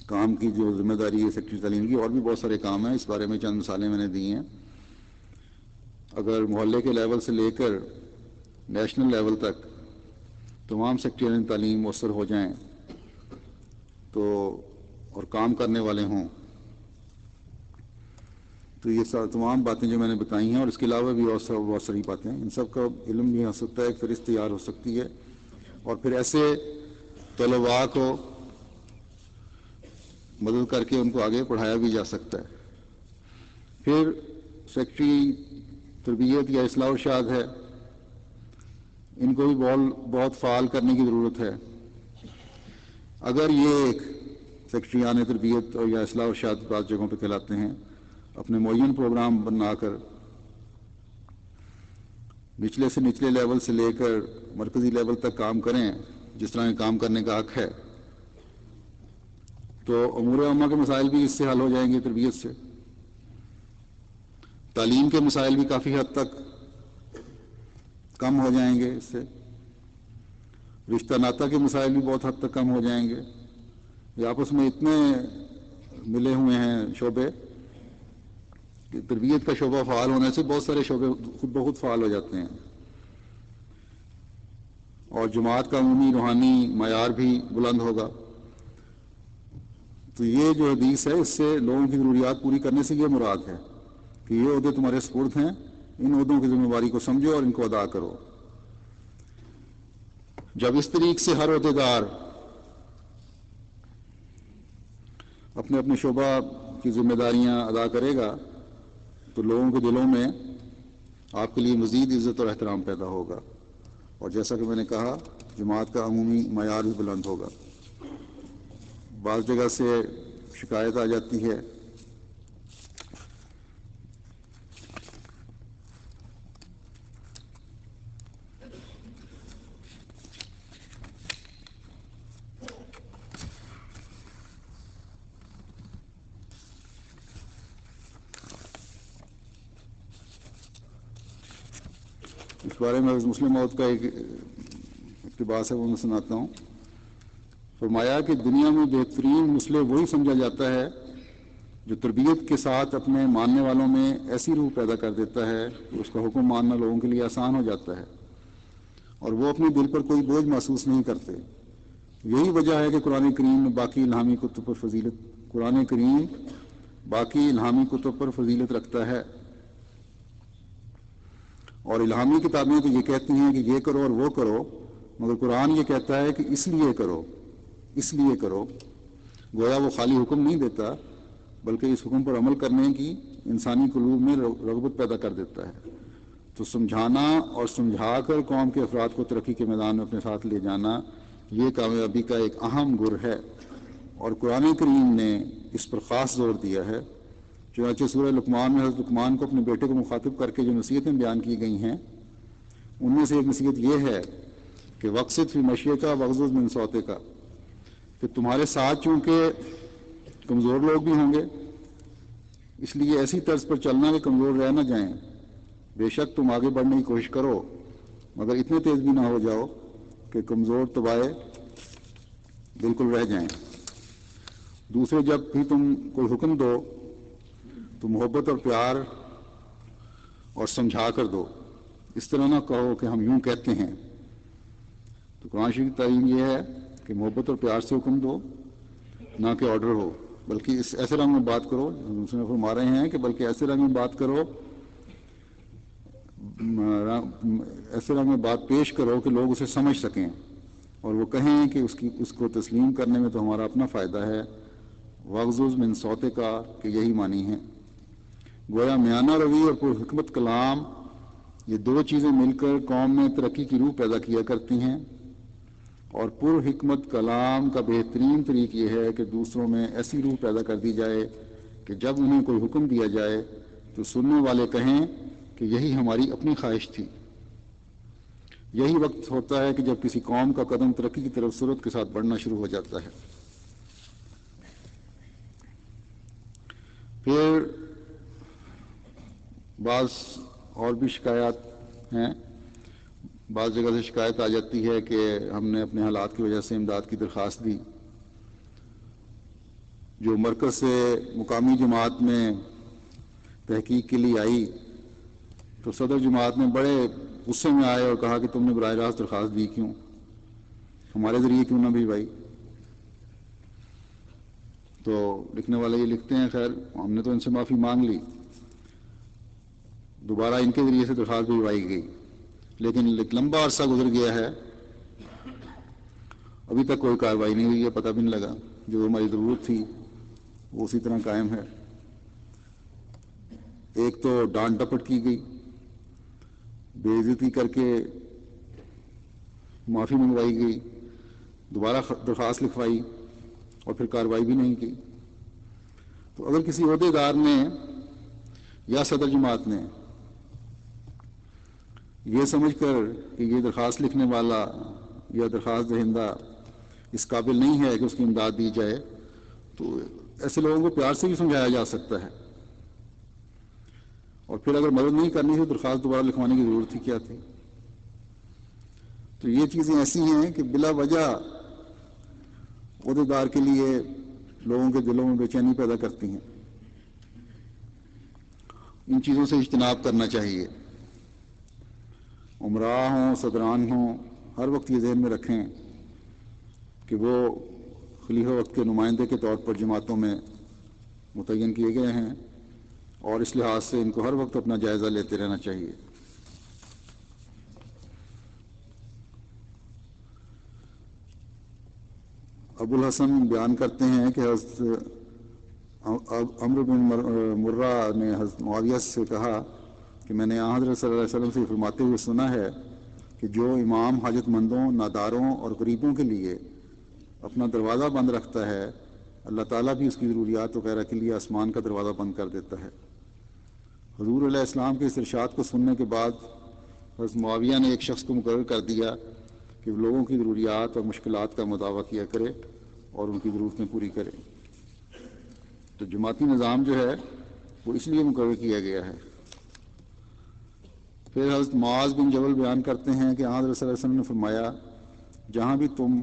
کام کی، جو ذمہ داری ہے سیکرٹری تعلیم کی، اور بھی بہت سارے کام ہیں، اس بارے میں چند مثالیں میں نے دی ہیں۔ اگر محلے کے لیول سے لے کر نیشنل لیول تک تمام سیکرٹریان تعلیم مؤثر ہو جائیں تو اور کام کرنے والے ہوں تو یہ تمام باتیں جو میں نے بتائی ہیں، اور اس کے علاوہ بھی بہت ساری باتیں، ان سب کا علم بھی ہو سکتا ہے، ایک فہرست تیار ہو سکتی ہے، اور پھر ایسے طلباء کو مدد کر کے ان کو آگے پڑھایا بھی جا سکتا ہے۔ پھر سیکرٹری تربیت یا اصلاح و ارشاد ہے، ان کو بھی بہت فعال کرنے کی ضرورت ہے۔ اگر یہ ایک سیکٹریان تربیت اور یا اصلاح و ارشاد بعض جگہوں پہ کہلاتے ہیں، اپنے معین پروگرام بنا کر نچلے سے نچلے لیول سے لے کر مرکزی لیول تک کام کریں جس طرح کے کام کرنے کا حق ہے، تو امور عامہ کے مسائل بھی اس سے حل ہو جائیں گے، تربیت سے۔ تعلیم کے مسائل بھی کافی حد تک کم ہو جائیں گے اس سے، رشتہ ناطہ کے مسائل بھی بہت حد تک کم ہو جائیں گے۔ یہ آپس میں اتنے ملے ہوئے ہیں شعبے کہ تربیت کا شعبہ فعال ہونے سے بہت سارے شعبے خود بخود فعال ہو جاتے ہیں، اور جماعت کا عمومی روحانی معیار بھی بلند ہوگا۔ تو یہ جو حدیث ہے اس سے لوگوں کی ضروریات پوری کرنے سے یہ مراد ہے کہ یہ عہدے تمہارے سپرد ہیں، ان عہدوں کی ذمہ داری کو سمجھو اور ان کو ادا کرو۔ جب اس طریقے سے ہر عہدے دار اپنے اپنے شعبہ کی ذمہ داریاں ادا کرے گا تو لوگوں کے دلوں میں آپ کے لیے مزید عزت اور احترام پیدا ہوگا، اور جیسا کہ میں نے کہا جماعت کا عمومی معیار بھی بلند ہوگا۔ بعض جگہ سے شکایت آ جاتی ہے اس بارے میں مسلم موت کا ایک اقتباس ہے، وہ میں سناتا ہوں۔ فرمایا کہ دنیا میں بہترین مسلح وہی سمجھا جاتا ہے جو تربیت کے ساتھ اپنے ماننے والوں میں ایسی روح پیدا کر دیتا ہے کہ اس کا حکم ماننا لوگوں کے لیے آسان ہو جاتا ہے اور وہ اپنے دل پر کوئی بوجھ محسوس نہیں کرتے۔ یہی وجہ ہے کہ قرآن کریم میں باقی الہامی کتب پر فضیلت رکھتا ہے، اور الہامی کتابیں تو یہ کہتی ہیں کہ یہ کرو اور وہ کرو، مگر قرآن یہ کہتا ہے کہ اس لیے کرو۔ گویا وہ خالی حکم نہیں دیتا بلکہ اس حکم پر عمل کرنے کی انسانی قلوب میں رغبت پیدا کر دیتا ہے۔ تو سمجھانا اور سمجھا کر قوم کے افراد کو ترقی کے میدان میں اپنے ساتھ لے جانا یہ کامیابی کا ایک اہم گر ہے، اور قرآن کریم نے اس پر خاص زور دیا ہے۔ چنانچہ سورہ لقمان میں حضرت لقمان کو اپنے بیٹے کو مخاطب کر کے جو نصیحتیں بیان کی گئی ہیں ان میں سے ایک نصیحت یہ ہے کہ وقصد فی مشیک واغضض من صوتک، کہ تمہارے ساتھ چونکہ کمزور لوگ بھی ہوں گے اس لیے ایسی طرز پر چلنا کہ کمزور رہ نہ جائیں۔ بے شک تم آگے بڑھنے کی کوشش کرو مگر اتنے تیز بھی نہ ہو جاؤ کہ کمزور تبائے بالکل رہ جائیں۔ دوسرے جب بھی تم کوئی حکم دو تو محبت اور پیار اور سمجھا کر دو، اس طرح نہ کہو کہ ہم یوں کہتے ہیں۔ تو قرآن شریف کی تعلیم یہ ہے کہ محبت اور پیار سے حکم دو، نہ کہ آرڈر ہو، بلکہ اس ایسے رنگ میں بات کرو، دوسرے فرما رہے ہیں کہ بلکہ ایسے رنگ میں بات کرو، ایسے رنگ میں بات پیش کرو کہ لوگ اسے سمجھ سکیں اور وہ کہیں کہ اس کو تسلیم کرنے میں تو ہمارا اپنا فائدہ ہے۔ واغضض من صوتک کہ یہی معنی ہے۔ گویا میانہ روی اور پرحکمت کلام یہ دو چیزیں مل کر قوم میں ترقی کی روح پیدا کیا کرتی ہیں، اور پرحکمت کلام کا بہترین طریق یہ ہے کہ دوسروں میں ایسی روح پیدا کر دی جائے کہ جب انہیں کوئی حکم دیا جائے تو سننے والے کہیں کہ یہی ہماری اپنی خواہش تھی۔ یہی وقت ہوتا ہے کہ جب کسی قوم کا قدم ترقی کی طرف سرعت کے ساتھ بڑھنا شروع ہو جاتا ہے۔ پھر بعض اور بھی شکایات ہیں، بعض جگہ سے شکایت آ جاتی ہے کہ ہم نے اپنے حالات کی وجہ سے امداد کی درخواست دی، جو مرکز سے مقامی جماعت میں تحقیق کے لیے آئی تو صدر جماعت نے بڑے غصے میں آئے اور کہا کہ تم نے براہ راست درخواست دی کیوں، ہمارے ذریعے کیوں نہ بھیجوائی۔ تو لکھنے والے یہ لکھتے ہیں خیر ہم نے تو ان سے معافی مانگ لی، دوبارہ ان کے ذریعے سے درخواست بھیجوائی گئی، لیکن ایک لمبا عرصہ گزر گیا ہے ابھی تک کوئی کارروائی نہیں ہوئی ہے، پتہ بھی نہیں لگا، جو ہماری ضرورت تھی وہ اسی طرح قائم ہے۔ ایک تو ڈانٹ ڈپٹ کی گئی، بے عزتی کر کے معافی منگوائی گئی، دوبارہ درخواست لکھوائی اور پھر کارروائی بھی نہیں کی. تو اگر کسی عہدے دار نے یا صدر جماعت نے یہ سمجھ کر کہ یہ درخواست لکھنے والا یا درخواست دہندہ اس قابل نہیں ہے کہ اس کی امداد دی جائے، تو ایسے لوگوں کو پیار سے بھی سمجھایا جا سکتا ہے. اور پھر اگر مدد نہیں کرنی تھی درخواست دوبارہ لکھوانے کی ضرورت ہی کیا تھی؟ تو یہ چیزیں ایسی ہیں کہ بلا وجہ عہدے دار کے لیے لوگوں کے دلوں میں بے چینی پیدا کرتی ہیں. ان چیزوں سے اجتناب کرنا چاہیے. عمراء ہوں، صدران ہوں، ہر وقت یہ ذہن میں رکھیں کہ وہ خلیفہ وقت کے نمائندے کے طور پر جماعتوں میں متعین کیے گئے ہیں، اور اس لحاظ سے ان کو ہر وقت اپنا جائزہ لیتے رہنا چاہیے. ابو الحسن بیان کرتے ہیں کہ حضرت عمرو بن مرہ نے حضرت معاویہ سے کہا کہ میں نے حضرت صلی اللہ علیہ وسلم سے فرماتے ہوئے سنا ہے کہ جو امام حاجت مندوں، ناداروں اور غریبوں کے لیے اپنا دروازہ بند رکھتا ہے، اللہ تعالیٰ بھی اس کی ضروریات وغیرہ کے لیے آسمان کا دروازہ بند کر دیتا ہے. حضور علیہ السلام کے اس ارشاد کو سننے کے بعد حضرت معاویہ نے ایک شخص کو مقرر کر دیا کہ وہ لوگوں کی ضروریات اور مشکلات کا مداوع کیا کرے اور ان کی ضرورتیں پوری کرے. تو جماعتی نظام جو ہے وہ اس لیے مقرر کیا گیا ہے. پھر حضرت معاذ بن جبل بیان کرتے ہیں کہ حضرت صلی اللہ علیہ وسلم نے فرمایا، جہاں بھی تم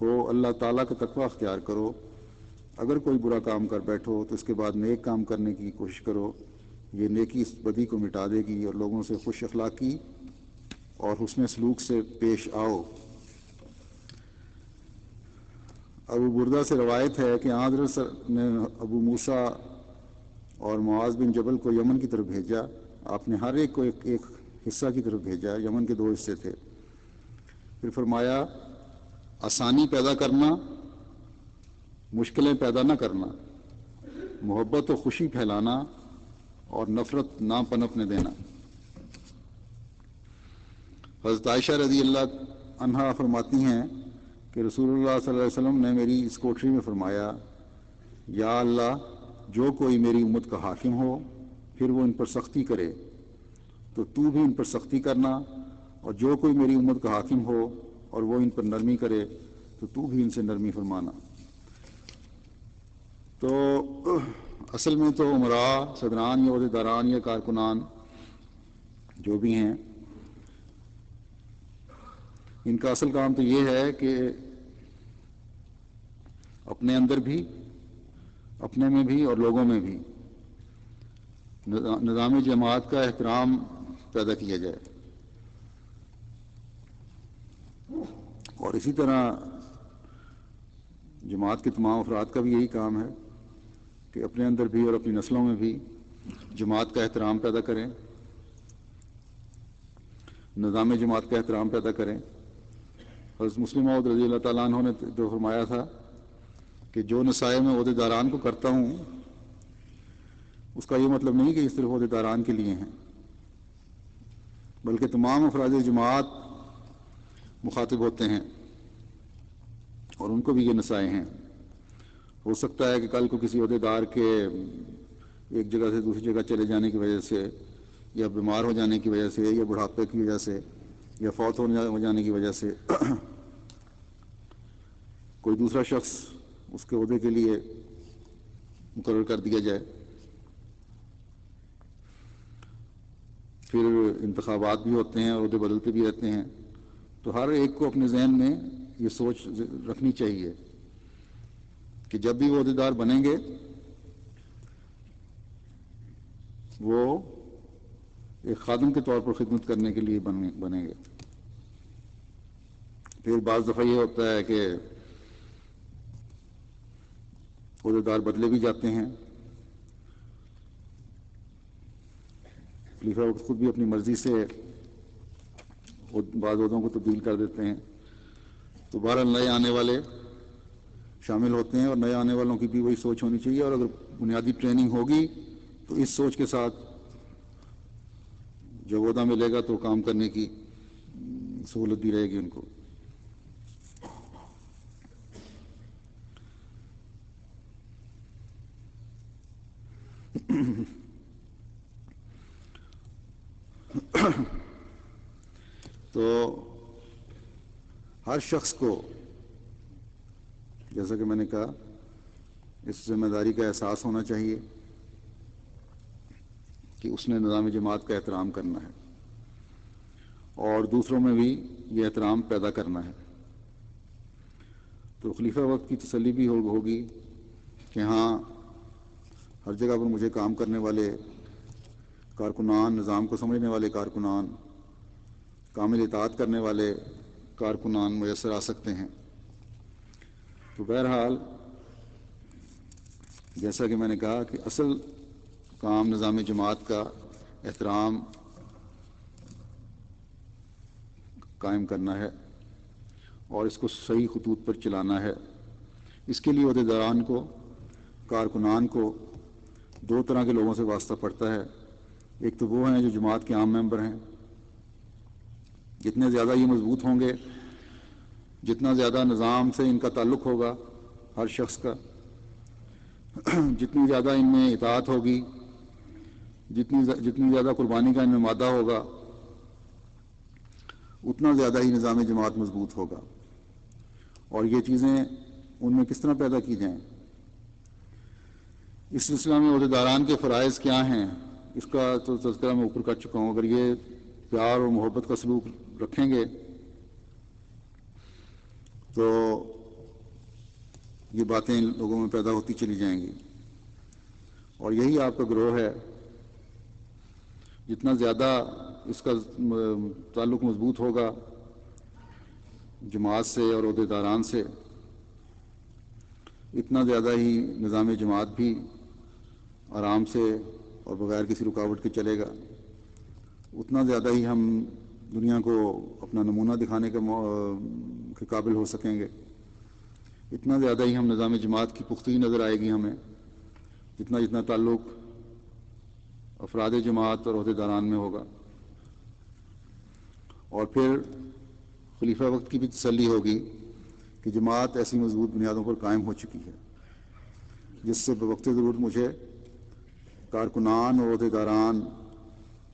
ہو اللہ تعالیٰ کا تقوی اختیار کرو. اگر کوئی برا کام کر بیٹھو تو اس کے بعد نیک کام کرنے کی کوشش کرو. یہ نیکی اس بدی کو مٹا دے گی اور لوگوں سے خوش اخلاقی اور حسن سلوک سے پیش آؤ. ابو بردہ سے روایت ہے کہ حضرت نے ابو موسیٰ اور معاذ بن جبل کو یمن کی طرف بھیجا. آپ نے ہر ایک کو ایک حصہ کی طرف بھیجا. یمن کے 2 حصے تھے. پھر فرمایا، آسانی پیدا کرنا، مشکلیں پیدا نہ کرنا، محبت و خوشی پھیلانا اور نفرت نہ پنپنے دینا. حضرت عائشہ رضی اللہ عنہا فرماتی ہیں کہ رسول اللہ صلی اللہ علیہ وسلم نے میری اس کوٹری میں فرمایا، یا اللہ، جو کوئی میری امت کا حاکم ہو پھر وہ ان پر سختی کرے تو تو بھی ان پر سختی کرنا، اور جو کوئی میری امت کا حاکم ہو اور وہ ان پر نرمی کرے تو تو بھی ان سے نرمی فرمانا. تو اصل میں تو عمراء، صدران یا عہدیداران یا کارکنان جو بھی ہیں، ان کا اصل کام تو یہ ہے کہ اپنے اندر بھی، اپنے میں بھی اور لوگوں میں بھی نظام جماعت کا احترام پیدا کیا جائے. اور اسی طرح جماعت کے تمام افراد کا بھی یہی کام ہے کہ اپنے اندر بھی اور اپنی نسلوں میں بھی جماعت کا احترام پیدا کریں، نظام جماعت کا احترام پیدا کریں. حضرت مسلم موعود رضی اللہ تعالیٰ عنہ نے جو فرمایا تھا کہ جو نصائح میں عہدے داران کو کرتا ہوں اس کا یہ مطلب نہیں کہ یہ صرف عہدے داران کے لیے ہیں، بلکہ تمام افراد جماعت مخاطب ہوتے ہیں اور ان کو بھی یہ نصائح ہیں. ہو سکتا ہے کہ کل کو کسی عہدے دار کے ایک جگہ سے دوسری جگہ چلے جانے کی وجہ سے، یا بیمار ہو جانے کی وجہ سے، یا بڑھاپے کی وجہ سے، یا فوت ہو جانے کی وجہ سے کوئی دوسرا شخص اس کے عہدے کے لیے مقرر کر دیا جائے. پھر انتخابات بھی ہوتے ہیں اور عہدے بدلتے بھی رہتے ہیں. تو ہر ایک کو اپنے ذہن میں یہ سوچ رکھنی چاہیے کہ جب بھی وہ عہدیدار بنیں گے وہ ایک خادم کے طور پر خدمت کرنے کے لیے بنیں گے. پھر بعض دفعہ یہ ہوتا ہے کہ عہدیدار بدلے بھی جاتے ہیں. خلیفہ وقت خود بھی اپنی مرضی سے بعض عہدوں کو تبدیل کر دیتے ہیں. تو بہرحال نئے آنے والے شامل ہوتے ہیں اور نئے آنے والوں کی بھی وہی سوچ ہونی چاہیے، اور اگر بنیادی ٹریننگ ہوگی تو اس سوچ کے ساتھ جب عہدہ ملے گا تو کام کرنے کی سہولت بھی رہے گی ان کو. تو ہر شخص کو، جیسا کہ میں نے کہا، اس ذمہ داری کا احساس ہونا چاہیے کہ اس نے نظام جماعت کا احترام کرنا ہے اور دوسروں میں بھی یہ احترام پیدا کرنا ہے۔ تو خلیفہ وقت کی تسلی بھی ہوگی کہ ہاں، ہر جگہ پر مجھے کام کرنے والے کارکنان، نظام کو سمجھنے والے کارکنان، کامل اطاعت کرنے والے کارکنان میسر آ سکتے ہیں۔ تو بہرحال جیسا کہ میں نے کہا کہ اصل کام نظام جماعت کا احترام قائم کرنا ہے اور اس کو صحیح خطوط پر چلانا ہے۔ اس کے لیے عہدیداران کو، کارکنان کو دو طرح کے لوگوں سے واسطہ پڑتا ہے۔ ایک تو وہ ہیں جو جماعت کے عام ممبر ہیں۔ جتنے زیادہ یہ مضبوط ہوں گے، جتنا زیادہ نظام سے ان کا تعلق ہوگا ہر شخص کا، جتنی زیادہ ان میں اطاعت ہوگی، جتنی زیادہ قربانی کا ان میں مادہ ہوگا، اتنا زیادہ ہی نظام جماعت مضبوط ہوگا۔ اور یہ چیزیں ان میں کس طرح پیدا کی جائیں؟ اس سلسلہ میں عہدیداران کے فرائض کیا ہیں، اس کا تو تذکرہ میں اوپر کر چکا ہوں۔ اگر یہ پیار اور محبت کا سلوک رکھیں گے تو یہ باتیں لوگوں میں پیدا ہوتی چلی جائیں گی، اور یہی آپ کا گروہ ہے۔ جتنا زیادہ اس کا تعلق مضبوط ہوگا جماعت سے اور عہدیداران سے، اتنا زیادہ ہی نظام جماعت بھی آرام سے اور بغیر کسی رکاوٹ کے چلے گا، اتنا زیادہ ہی ہم دنیا کو اپنا نمونہ دکھانے کے قابل ہو سکیں گے، اتنا زیادہ ہی ہم نظام جماعت کی پختگی نظر آئے گی ہمیں، جتنا تعلق افراد جماعت اور عہدیداران میں ہوگا۔ اور پھر خلیفہ وقت کی بھی تسلی ہوگی کہ جماعت ایسی مضبوط بنیادوں پر قائم ہو چکی ہے جس سے بوقت ضرورت مجھے کارکنان اور عہدیداران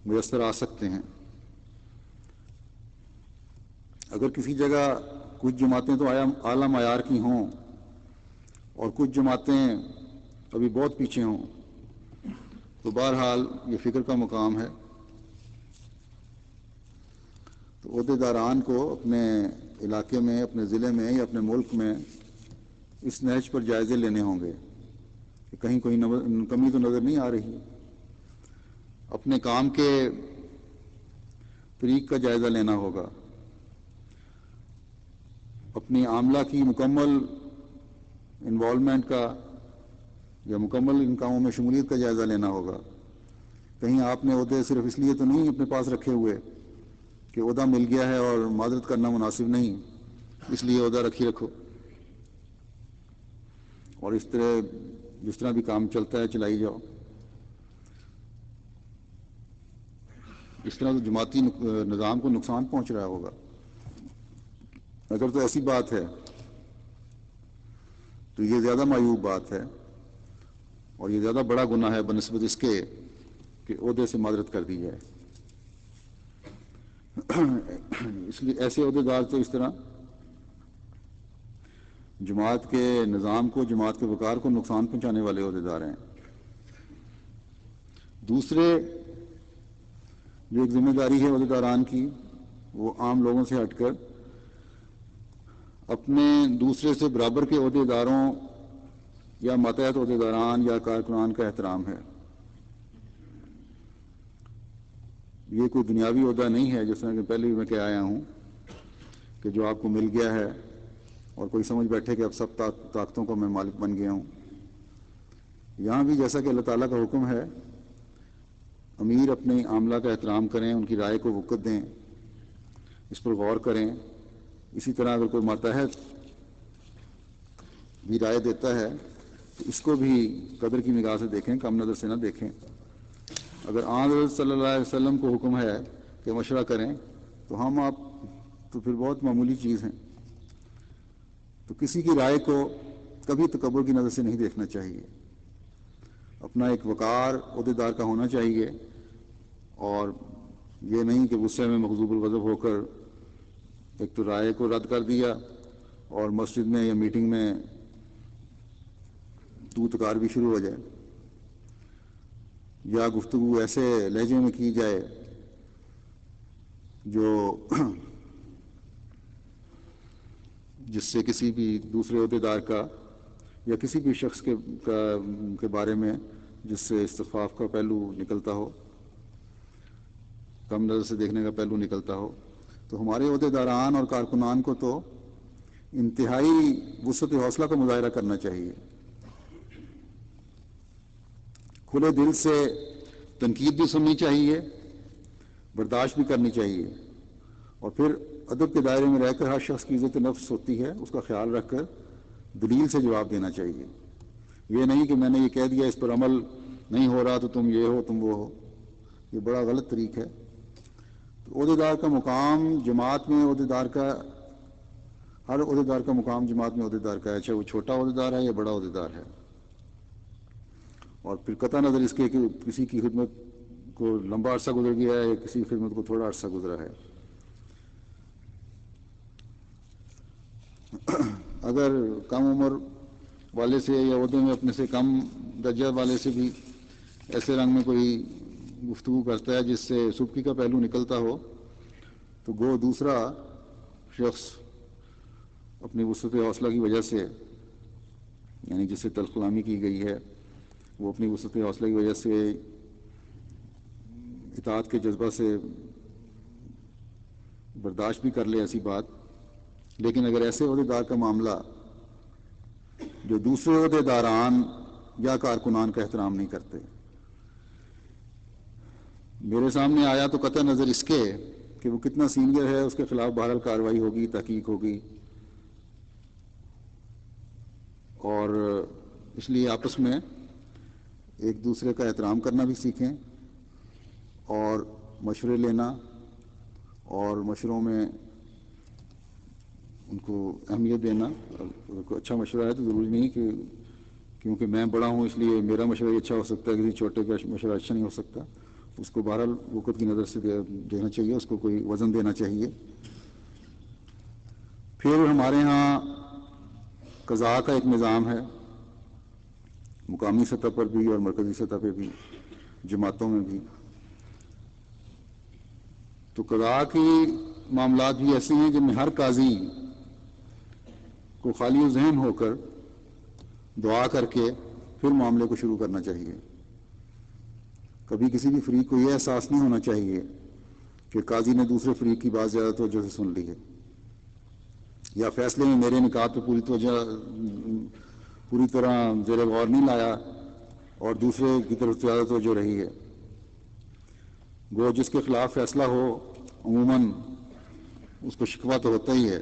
میسر آ سکتے ہیں۔ اگر کسی جگہ کچھ جماعتیں تو اعلیٰ معیار کی ہوں اور کچھ جماعتیں ابھی بہت پیچھے ہوں، تو بہرحال یہ فکر کا مقام ہے۔ تو عہدیداران کو اپنے علاقے میں، اپنے ضلع میں یا اپنے ملک میں اس نہج پر جائزے لینے ہوں گے کہ کہیں کوئی کمی تو نظر نہیں آ رہی۔ اپنے کام کے طریق کا جائزہ لینا ہوگا، اپنی عاملہ کی مکمل انوالومنٹ کا یا مکمل ان کاموں میں شمولیت کا جائزہ لینا ہوگا۔ کہیں آپ نے عہدے صرف اس لیے تو نہیں اپنے پاس رکھے ہوئے کہ عہدہ مل گیا ہے اور معذرت کرنا مناسب نہیں، اس لیے عہدہ رکھو، اور اس طرح جس طرح بھی کام چلتا ہے چلائی جاؤ۔ اس طرح تو جماعتی نظام کو نقصان پہنچ رہا ہوگا۔ اگر تو ایسی بات ہے تو یہ زیادہ معیوب بات ہے اور یہ زیادہ بڑا گناہ ہے بنسبت اس کے کہ عہدے سے معذرت کر دی جائے۔ اس لیے ایسے عہدیدار تو اس طرح جماعت کے نظام کو، جماعت کے وقار کو نقصان پہنچانے والے عہدیدار ہیں۔ دوسرے جو ایک ذمہ داری ہے عہدیداران کی، وہ عام لوگوں سے ہٹ کر اپنے دوسرے سے برابر کے عہدیداروں یا ماتحت عہدیداران یا کارکنان کا احترام ہے۔ یہ کوئی دنیاوی عہدہ نہیں ہے، جس طرح کہ پہلے بھی میں کہہ آیا ہوں کہ جو آپ کو مل گیا ہے اور کوئی سمجھ بیٹھے کہ اب سب طاقتوں کا میں مالک بن گیا ہوں۔ یہاں بھی جیسا کہ اللہ تعالیٰ کا حکم ہے، امیر اپنے عاملہ کا احترام کریں، ان کی رائے کو وقت دیں، اس پر غور کریں۔ اسی طرح اگر کوئی ماتحت بھی رائے دیتا ہے تو اس کو بھی قدر کی نگاہ سے دیکھیں، کم نظر سے نہ دیکھیں۔ اگر حضرت صلی اللہ علیہ وسلم کو حکم ہے کہ مشورہ کریں تو ہم آپ تو پھر بہت معمولی چیز ہیں۔ تو کسی کی رائے کو کبھی تکبر کی نظر سے نہیں دیکھنا چاہیے، اپنا ایک وقار عہدیدار کا ہونا چاہیے، اور یہ نہیں کہ غصے میں مغضوب الغضب ہو کر ایک تو رائے کو رد کر دیا اور مسجد میں یا میٹنگ میں تو تکار بھی شروع ہو جائے، یا گفتگو ایسے لہجے میں کی جائے جو جس سے کسی بھی دوسرے عہدیدار کا یا کسی بھی شخص کے بارے میں جس سے استخفاف کا پہلو نکلتا ہو، کم نظر سے دیکھنے کا پہلو نکلتا ہو، تو ہمارے عہدیداران اور کارکنان کو تو انتہائی وسعت حوصلہ کا مظاہرہ کرنا چاہیے، کھلے دل سے تنقید بھی سننی چاہیے، برداشت بھی کرنی چاہیے، اور پھر ادب کے دائرے میں رہ کر ہر شخص کی عزت نفس ہوتی ہے اس کا خیال رکھ کر دلیل سے جواب دینا چاہیے۔ یہ نہیں کہ میں نے یہ کہہ دیا اس پر عمل نہیں ہو رہا تو تم یہ ہو تم وہ ہو، یہ بڑا غلط طریق ہے۔ تو عہدیدار کا مقام جماعت میں ہر عہدیدار کا مقام جماعت میں عہدیدار کا ہے، چاہے وہ چھوٹا عہدیدار ہے یا بڑا عہدیدار ہے، اور پھر قطع نظر اس کے کہ کسی کی خدمت کو لمبا عرصہ گزر گیا ہے یا کسی کی خدمت کو تھوڑا عرصہ گزرا ہے۔ اگر کم عمر والے سے یا عہدے میں اپنے سے کم درجہ والے سے بھی ایسے رنگ میں کوئی گفتگو کرتا ہے جس سے سبکی کا پہلو نکلتا ہو، تو گو دوسرا شخص اپنی وسعت حوصلہ کی وجہ سے، یعنی جس سے تلخ کلامی کی گئی ہے، وہ اپنی وسعت حوصلہ کی وجہ سے اطاعت کے جذبہ سے برداشت بھی کر لے ایسی بات، لیکن اگر ایسے عہدیدار کا معاملہ جو دوسرے عہدیداران یا کارکنان کا احترام نہیں کرتے میرے سامنے آیا تو قطع نظر اس کے کہ وہ کتنا سینئر ہے اس کے خلاف بہرحال کارروائی ہوگی، تحقیق ہوگی، اور اس لیے آپس میں ایک دوسرے کا احترام کرنا بھی سیکھیں اور مشورے لینا، اور مشوروں میں ان کو اہمیت دینا۔ اگر کوئی اچھا مشورہ ہے تو ضروری نہیں کہ کیونکہ میں بڑا ہوں اس لیے میرا مشورہ ہی اچھا ہو سکتا ہے، کسی چھوٹے کا مشورہ اچھا نہیں ہو سکتا، اس کو بہرحال وقت کی نظر سے دینا چاہیے، اس کو کوئی وزن دینا چاہیے۔ پھر ہمارے ہاں قضاء کا ایک نظام ہے، مقامی سطح پر بھی اور مرکزی سطح پہ بھی، جماعتوں میں بھی۔ تو قضاء کی معاملات بھی ایسے ہیں جن میں ہر قاضی کو خالی ذہن ہو کر دعا کر کے پھر معاملے کو شروع کرنا چاہیے۔ کبھی کسی بھی فریق کو یہ احساس نہیں ہونا چاہیے کہ قاضی نے دوسرے فریق کی بات زیادہ توجہ سے سن لی ہے، یا فیصلے میں میرے نکات پہ پوری طرح زیر غور نہیں لایا اور دوسرے کی طرف زیادہ توجہ رہی ہے۔ گو جس کے خلاف فیصلہ ہو عموماً اس کو شکوہ تو ہوتا ہی ہے،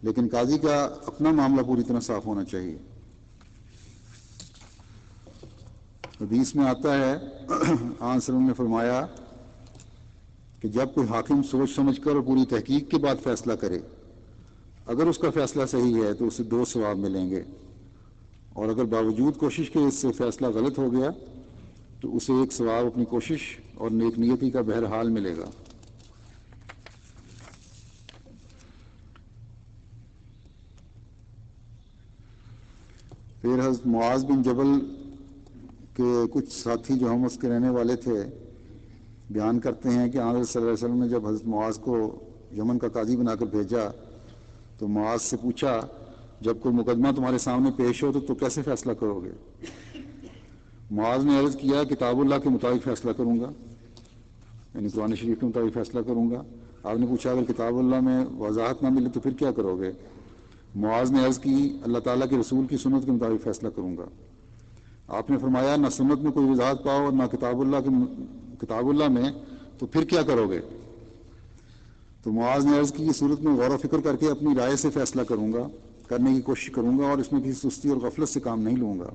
لیکن قاضی کا اپنا معاملہ پوری طرح صاف ہونا چاہیے۔ حدیث میں آتا ہے آن صلی اللہ علیہ وسلم نے فرمایا کہ جب کوئی حاکم سوچ سمجھ کر اور پوری تحقیق کے بعد فیصلہ کرے، اگر اس کا فیصلہ صحیح ہے تو اسے 2 ثواب ملیں گے، اور اگر باوجود کوشش کے اس سے فیصلہ غلط ہو گیا تو اسے 1 ثواب اپنی کوشش اور نیک نیتی کا بہرحال ملے گا۔ پھر حضرت معاذ بن جبل کے کچھ ساتھی جو ہم اس کے رہنے والے تھے بیان کرتے ہیں کہ حضرت صلی اللہ علیہ وسلم نے جب حضرت معاذ کو یمن کا قاضی بنا کر بھیجا تو معاذ سے پوچھا جب کوئی مقدمہ تمہارے سامنے پیش ہو تو کیسے فیصلہ کرو گے؟ معاذ نے عرض کیا کتاب اللہ کے مطابق فیصلہ کروں گا، یعنی قرآن شریف کے مطابق فیصلہ کروں گا۔ آپ نے پوچھا اگر کتاب اللہ میں وضاحت نہ ملے تو پھر کیا کرو گے؟ معاذ نے عرض کی اللہ تعالیٰ کے رسول کی سنت کے مطابق فیصلہ کروں گا۔ آپ نے فرمایا نہ سنت میں کوئی وضاحت پاؤ اور نہ کتاب اللہ میں تو پھر کیا کرو گے؟ تو معاذ نے عرض کی کہ صورت میں غور و فکر کر کے اپنی رائے سے فیصلہ کرنے کی کوشش کروں گا، اور اس میں کسی سستی اور غفلت سے کام نہیں لوں گا۔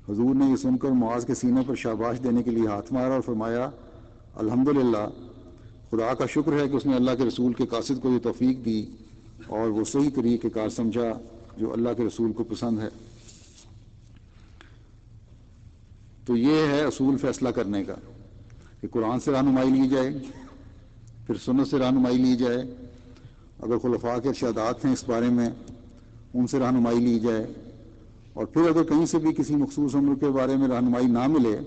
حضور نے یہ سن کر معاذ کے سینے پر شاباش دینے کے لیے ہاتھ مارا اور فرمایا الحمدللہ، خدا کا شکر ہے کہ اس نے اللہ کے رسول کے قاصد کو یہ توفیق دی اور وہ صحیح طریقہ کار سمجھا جو اللہ کے رسول کو پسند ہے۔ تو یہ ہے اصول فیصلہ کرنے کا کہ قرآن سے رہنمائی لی جائے، پھر سنت سے رہنمائی لی جائے، اگر خلفاء کے ارشادات ہیں اس بارے میں ان سے رہنمائی لی جائے، اور پھر اگر کہیں سے بھی کسی مخصوص امر کے بارے میں رہنمائی نہ ملے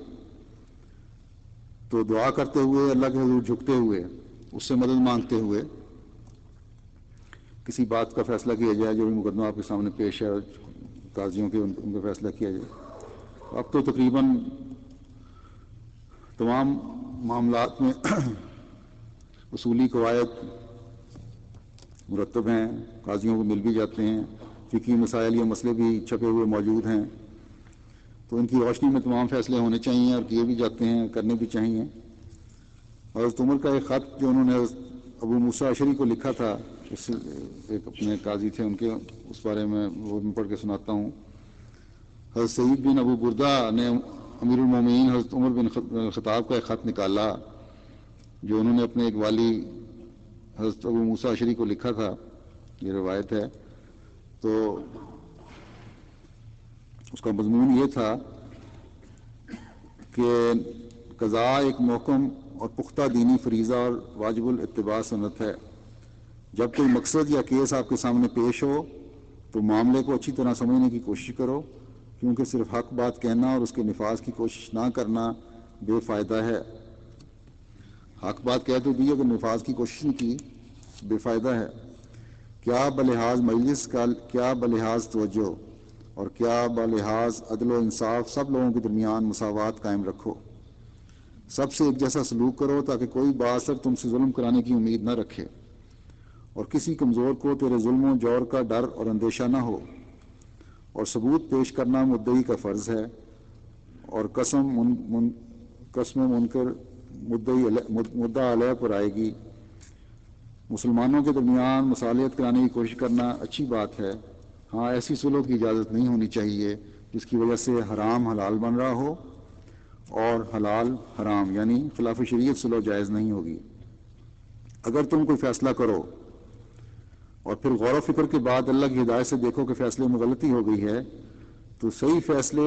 تو دعا کرتے ہوئے، اللہ کے حضور جھکتے ہوئے، اس سے مدد مانگتے ہوئے کسی بات کا فیصلہ کیا جائے جو بھی مقدمہ آپ کے سامنے پیش ہے، قاضیوں کے ان کا فیصلہ کیا جائے۔ اب تو تقریباً تمام معاملات میں اصولی قواعد مرتب ہیں، قاضیوں کو مل بھی جاتے ہیں، فقہی مسائل یا مسئلے بھی چھپے ہوئے موجود ہیں، تو ان کی روشنی میں تمام فیصلے ہونے چاہیے اور کیے بھی جاتے ہیں، کرنے بھی چاہیے۔ حضرت عمر کا ایک خط جو انہوں نے ابو موسیٰ اشعری کو لکھا تھا، اس ایک اپنے قاضی تھے ان کے، اس بارے میں وہ میں پڑھ کے سناتا ہوں۔ حضرت سعید بن ابو بردہ نے امیر المومنین حضرت عمر بن خطاب کا ایک خط نکالا جو انہوں نے اپنے ایک والی حضرت ابو موسیٰ اشعری کو لکھا تھا، یہ روایت ہے۔ تو اس کا مضمون یہ تھا کہ قضاء ایک محکم اور پختہ دینی فریضہ اور واجب الاتباع سنت ہے۔ جب کوئی مقصد یا کیس آپ کے سامنے پیش ہو تو معاملے کو اچھی طرح سمجھنے کی کوشش کرو، کیونکہ صرف حق بات کہنا اور اس کے نفاذ کی کوشش نہ کرنا بے فائدہ ہے۔ حق بات کہہ تو دی اگر نفاذ کی کوشش نہیں کی بے فائدہ ہے۔ کیا بلحاظ مجلس کا، کیا بلحاظ توجہ اور کیا بلحاظ عدل و انصاف سب لوگوں کے درمیان مساوات قائم رکھو، سب سے ایک جیسا سلوک کرو تاکہ کوئی بااثر تم سے ظلم کرانے کی امید نہ رکھے اور کسی کمزور کو تیرے ظلم و جور کا ڈر اور اندیشہ نہ ہو، اور ثبوت پیش کرنا مدعی کا فرض ہے، اور قسم و منکر مدعا علیہ پر آئے گی۔ مسلمانوں کے درمیان مصالحت کرانے کی کوشش کرنا اچھی بات ہے، ہاں ایسی صلح کی اجازت نہیں ہونی چاہیے جس کی وجہ سے حرام حلال بن رہا ہو اور حلال حرام، یعنی خلاف شریعت صلح جائز نہیں ہوگی۔ اگر تم کوئی فیصلہ کرو اور پھر غور و فکر کے بعد اللہ کی ہدایت سے دیکھو کہ فیصلے میں غلطی ہو گئی ہے، تو صحیح فیصلے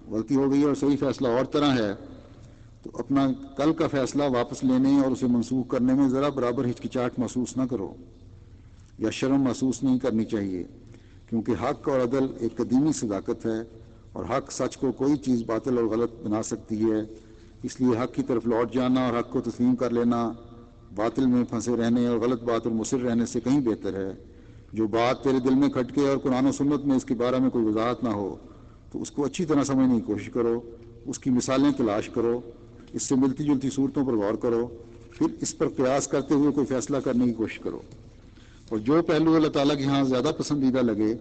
غلطی ہو گئی ہے اور صحیح فیصلہ اور طرح ہے، تو اپنا کل کا فیصلہ واپس لینے اور اسے منسوخ کرنے میں ذرا برابر ہچکچاہٹ محسوس نہ کرو یا شرم محسوس نہیں کرنی چاہیے، کیونکہ حق اور عدل ایک قدیمی صداقت ہے اور حق سچ کو کوئی چیز باطل اور غلط بنا سکتی ہے، اس لیے حق کی طرف لوٹ جانا اور حق کو تسلیم کر لینا باطل میں پھنسے رہنے اور غلط بات اور مصر رہنے سے کہیں بہتر ہے۔ جو بات تیرے دل میں کھٹکے اور قرآن و سنت میں اس کے بارے میں کوئی وضاحت نہ ہو تو اس کو اچھی طرح سمجھنے کی کوشش کرو، اس کی مثالیں تلاش کرو، اس سے ملتی جلتی صورتوں پر غور کرو، پھر اس پر قیاس کرتے ہوئے کوئی فیصلہ کرنے کی کوشش کرو، اور جو پہلو اللہ تعالیٰ کے ہاں زیادہ پسندیدہ لگے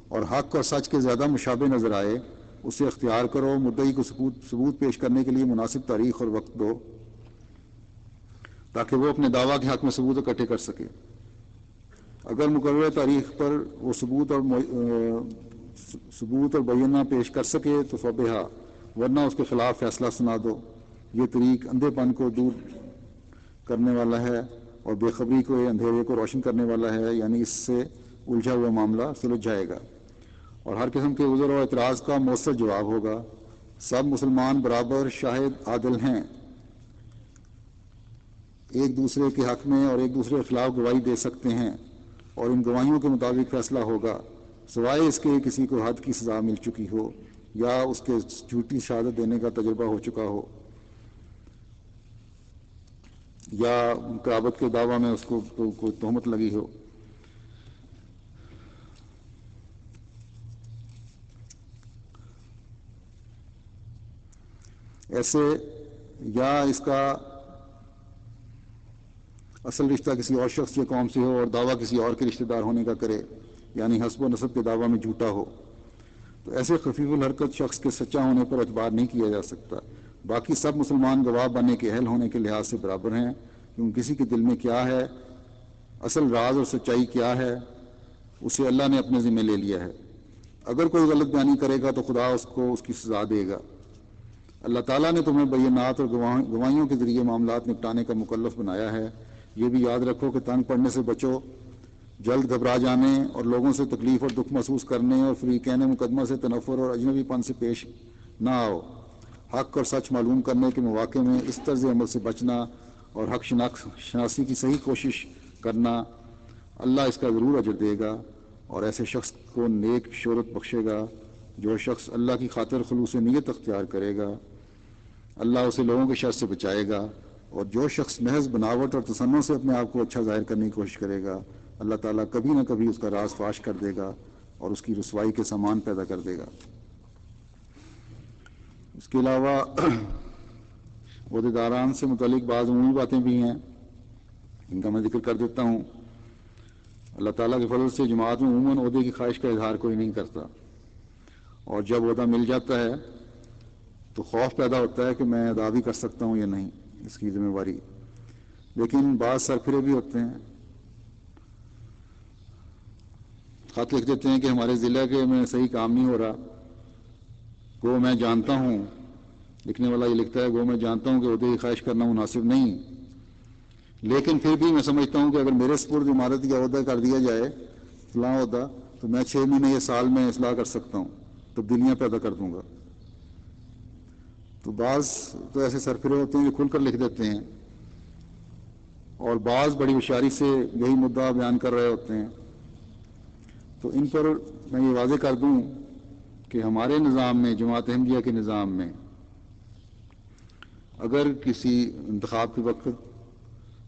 اور حق اور سچ کے زیادہ مشابہ نظر آئے اسے اختیار کرو۔ مدعی کو ثبوت پیش کرنے کے لیے مناسب تاریخ اور وقت دو تاکہ وہ اپنے دعویٰ کے حق میں ثبوت اکٹھے کر سکے۔ اگر مقررہ تاریخ پر وہ ثبوت اور بینہ پیش کر سکے تو فبہا، ورنہ اس کے خلاف فیصلہ سنا دو۔ یہ طریق اندھے پن کو دور کرنے والا ہے اور بے خبری کو اندھیرے کو روشن کرنے والا ہے، یعنی اس سے الجھا ہوا معاملہ سلجھ جائے گا اور ہر قسم کے عذر اور اعتراض کا مؤثر جواب ہوگا۔ سب مسلمان برابر شاہد عادل ہیں، ایک دوسرے کے حق میں اور ایک دوسرے کے خلاف گواہی دے سکتے ہیں اور ان گواہیوں کے مطابق فیصلہ ہوگا، سوائے اس کے کسی کو حد کی سزا مل چکی ہو یا اس کے جھوٹی شہادت دینے کا تجربہ ہو چکا ہو یا قرابت کے دعویٰ میں اس کو کوئی تہمت لگی ہو۔ ایسے یا اس کا اصل رشتہ کسی اور شخص یا قوم سے ہو اور دعویٰ کسی اور کے رشتہ دار ہونے کا کرے، یعنی حسب و نسب کے دعویٰ میں جھوٹا ہو، تو ایسے خفیف الحرکت شخص کے سچا ہونے پر اعتبار نہیں کیا جا سکتا۔ باقی سب مسلمان گواہ بننے کے اہل ہونے کے لحاظ سے برابر ہیں، کیونکہ کسی کے دل میں کیا ہے، اصل راز اور سچائی کیا ہے، اسے اللہ نے اپنے ذمہ لے لیا ہے۔ اگر کوئی غلط بیانی کرے گا تو خدا اس کو اس کی سزا دے گا۔ اللہ تعالیٰ نے تمہیں بینات اور گواہیوں کے ذریعے معاملات نپٹانے کا مکلف بنایا ہے۔ یہ بھی یاد رکھو کہ تنگ پڑنے سے بچو جلد گھبرا جانے اور لوگوں سے تکلیف اور دکھ محسوس کرنے اور فریقین مقدمہ سے تنفر اور اجنبی پن سے پیش نہ آؤ۔ حق اور سچ معلوم کرنے کے مواقع میں اس طرز عمل سے بچنا اور حق شناسی کی صحیح کوشش کرنا، اللہ اس کا ضرور اجر دے گا اور ایسے شخص کو نیک شہرت بخشے گا۔ جو شخص اللہ کی خاطر خلوص نیت اختیار کرے گا، اللہ اسے لوگوں کے شر سے بچائے گا، اور جو شخص محض بناوٹ اور تصنع سے اپنے آپ کو اچھا ظاہر کرنے کی کوشش کرے گا، اللہ تعالیٰ کبھی نہ کبھی اس کا راز فاش کر دے گا اور اس کی رسوائی کے سامان پیدا کر دے گا۔ اس کے علاوہ عہدیداران سے متعلق بعض عمومی باتیں بھی ہیں، ان کا میں ذکر کر دیتا ہوں۔ اللہ تعالیٰ کے فضل سے جماعت میں عموماً عہدے کی خواہش کا اظہار کوئی نہیں کرتا، اور جب عہدہ مل جاتا ہے تو خوف پیدا ہوتا ہے کہ میں ادا بھی کر سکتا ہوں یا نہیں اس کی ذمہ داری۔ لیکن بعض سرفرے بھی ہوتے ہیں، خط لکھ دیتے ہیں کہ ہمارے ضلع کے میں صحیح کام نہیں ہو رہا، گو میں جانتا ہوں، لکھنے والا یہ لکھتا ہے گو میں جانتا ہوں کہ عہدے کی خواہش کرنا مناسب نہیں، لیکن پھر بھی میں سمجھتا ہوں کہ اگر میرے سپرد عمارت کا عہدہ کر دیا جائے فلاں عہدہ تو میں 6 مہینے یا سال میں اصلاح کر سکتا ہوں، تبدیلیاں پیدا کر دوں گا۔ تو بعض تو ایسے سرفرے ہوتے ہیں جو کھل کر لکھ دیتے ہیں، اور بعض بڑی ہوشیاری سے یہی مدعا بیان کر رہے ہوتے ہیں۔ تو ان پر میں یہ واضح کر دوں کہ ہمارے نظام میں، جماعت احمدیہ کے نظام میں، اگر کسی انتخاب کے وقت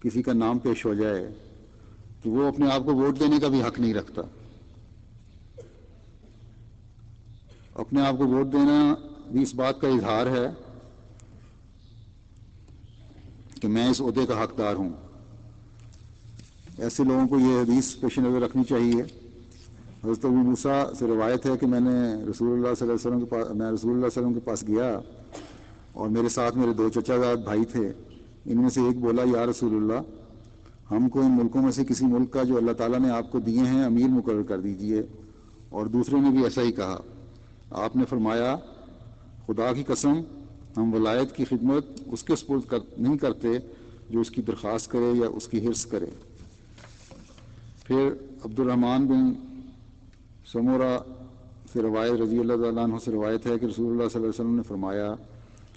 کسی کا نام پیش ہو جائے تو وہ اپنے آپ کو ووٹ دینے کا بھی حق نہیں رکھتا۔ اپنے آپ کو ووٹ دینا بھی اس بات کا اظہار ہے کہ میں اس عہدے کا حقدار ہوں۔ ایسے لوگوں کو یہ حدیث پیش نظر رکھنی چاہیے۔ حضرت ابو موسیٰ سے روایت ہے کہ میں رسول اللہ صلی اللہ علیہ وسلم کے پاس گیا اور میرے ساتھ میرے 2 چچا زاد بھائی تھے۔ ان میں سے ایک بولا، یا رسول اللہ، ہم کو ان ملکوں میں سے کسی ملک کا جو اللہ تعالیٰ نے آپ کو دیے ہیں امیر مقرر کر دیجئے۔ اور دوسرے نے بھی ایسا ہی کہا۔ آپ نے فرمایا، خدا کی قسم، ہم ولایت کی خدمت اس کے سپرد نہیں کرتے جو اس کی درخواست کرے یا اس کی حرص کرے۔ پھر عبد الرحمن بن سمورہ سے روایت، رضی اللہ تعالیٰ عنہ سے روایت ہے کہ رسول اللہ صلی اللہ علیہ وسلم نے فرمایا،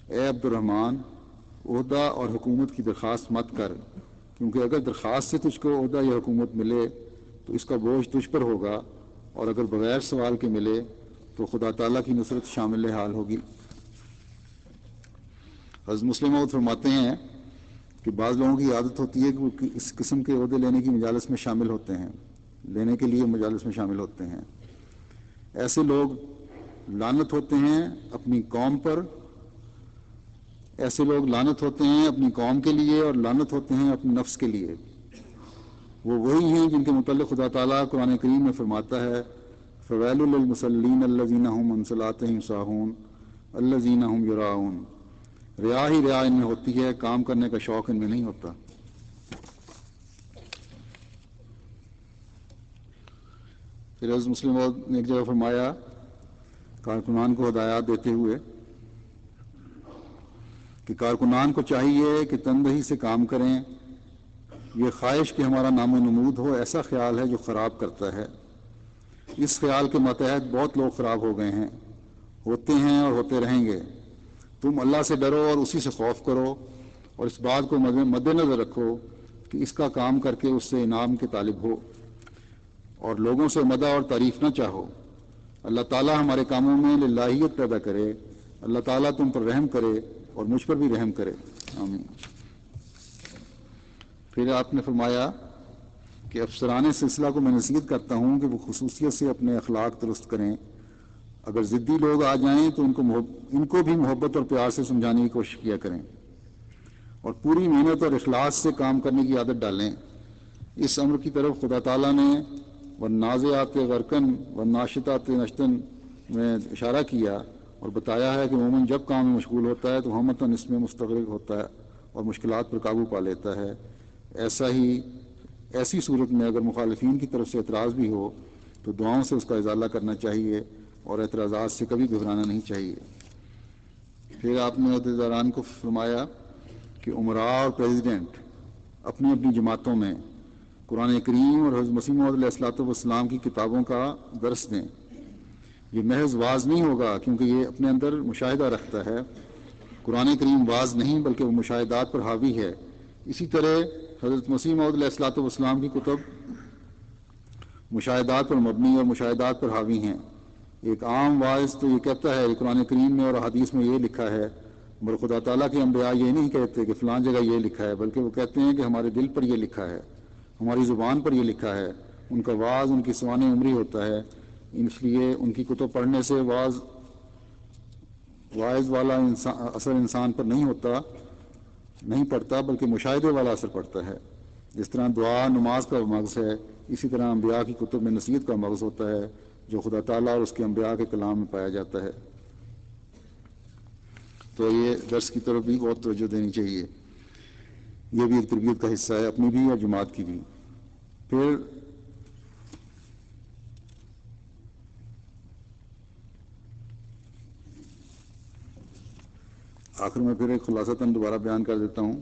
اے عبد الرحمن، عہدہ اور حکومت کی درخواست مت کر، کیونکہ اگر درخواست سے تجھ کو عہدہ یا حکومت ملے تو اس کا بوجھ تجھ پر ہوگا، اور اگر بغیر سوال کے ملے تو خدا تعالیٰ کی نصرت شامل حال ہوگی۔ حضرت مسلم موعود فرماتے ہیں کہ بعض لوگوں کی عادت ہوتی ہے کہ وہ اس قسم کے عہدے لینے کی مجالس میں شامل ہوتے ہیں، لینے کے لیے مجالس میں شامل ہوتے ہیں۔ ایسے لوگ لعنت ہوتے ہیں اپنی قوم پر، ایسے لوگ لعنت ہوتے ہیں اپنی قوم کے لیے اور لعنت ہوتے ہیں اپنے نفس کے لیے۔ وہ وہی ہیں جن کے متعلق خدا تعالیٰ قرآن کریم میں فرماتا ہے، فویل للمصلین الذین هم عن صلاتهم ساہون الذین هم یراؤون۔ ریا ہی ریا ان میں ہوتی ہے، کام کرنے کا شوق ان میں نہیں ہوتا۔ پھر حضرت مسلم نے ایک جگہ فرمایا کارکنان کو ہدایات دیتے ہوئے کہ کارکنان کو چاہیے کہ تندہی سے کام کریں، یہ خواہش کہ ہمارا نام و نمود ہو ایسا خیال ہے جو خراب کرتا ہے۔ اس خیال کے ماتحت بہت لوگ خراب ہو گئے ہیں، ہوتے ہیں اور ہوتے رہیں گے۔ تم اللہ سے ڈرو اور اسی سے خوف کرو، اور اس بات کو مد نظر رکھو کہ اس کا کام کر کے اس سے انعام کے طالب ہو، اور لوگوں سے مدح اور تعریف نہ چاہو۔ اللہ تعالیٰ ہمارے کاموں میں للہیت پیدا کرے، اللہ تعالیٰ تم پر رحم کرے اور مجھ پر بھی رحم کرے، آمین۔ پھر آپ نے فرمایا کہ افسران سلسلہ کو میں نصیحت کرتا ہوں کہ وہ خصوصیت سے اپنے اخلاق درست کریں۔ اگر ضدی لوگ آ جائیں تو ان کو بھی محبت اور پیار سے سمجھانے کی کوشش کیا کریں، اور پوری محنت اور اخلاص سے کام کرنے کی عادت ڈالیں۔ اس امر کی طرف خدا تعالیٰ نے والنازعات غرقاً والناشطات نشطاً میں اشارہ کیا اور بتایا ہے کہ مومن جب کام میں مشغول ہوتا ہے تو ہمتاً اس میں مستغرق ہوتا ہے اور مشکلات پر قابو پا لیتا ہے۔ ایسی صورت میں اگر مخالفین کی طرف سے اعتراض بھی ہو تو دعاؤں سے اس کا ازالہ کرنا چاہیے اور اعتراضات سے کبھی گھبرانا نہیں چاہیے۔ پھر آپ نے عہدیداران کو فرمایا کہ عمراء اور پریزیڈنٹ اپنی اپنی جماعتوں میں قرآن کریم اور حضرت مسیح موعود علیہ الصلوۃ والسلام کی کتابوں کا درس دیں. یہ محض واعظ نہیں ہوگا کیونکہ یہ اپنے اندر مشاہدہ رکھتا ہے. قرآن کریم واعظ نہیں بلکہ وہ مشاہدات پر حاوی ہے. اسی طرح حضرت مسیح موعود علیہ الصلوۃ والسلام کی کتب مشاہدات پر مبنی اور مشاہدات پر حاوی ہیں. ایک عام واعظ تو یہ کہتا ہے قرآن کریم میں اور حدیث میں یہ لکھا ہے، مگر خدا تعالیٰ کے انبیاء یہ نہیں کہتے کہ فلان جگہ یہ لکھا ہے، بلکہ وہ کہتے ہیں کہ ہمارے دل پر یہ لکھا ہے، ہماری زبان پر یہ لکھا ہے. ان کا واعظ ان کی سوانح عمری ہوتا ہے، اس لیے ان کی کتب پڑھنے سے واعظ والا اثر انسان پر نہیں پڑتا بلکہ مشاہدے والا اثر پڑتا ہے. جس طرح دعا نماز کا مغز ہے، اسی طرح انبیاء کی کتب میں نصیحت کا مغز ہوتا ہے جو خدا تعالیٰ اور اس کے انبیاء کے کلام میں پایا جاتا ہے. تو یہ درس کی طرف بھی بہت توجہ دینی چاہیے. یہ بھی ایک تربیت کا حصہ ہے، اپنی بھی اور جماعت کی بھی. پھر آخر میں پھر ایک خلاصتاً دوبارہ بیان کر دیتا ہوں.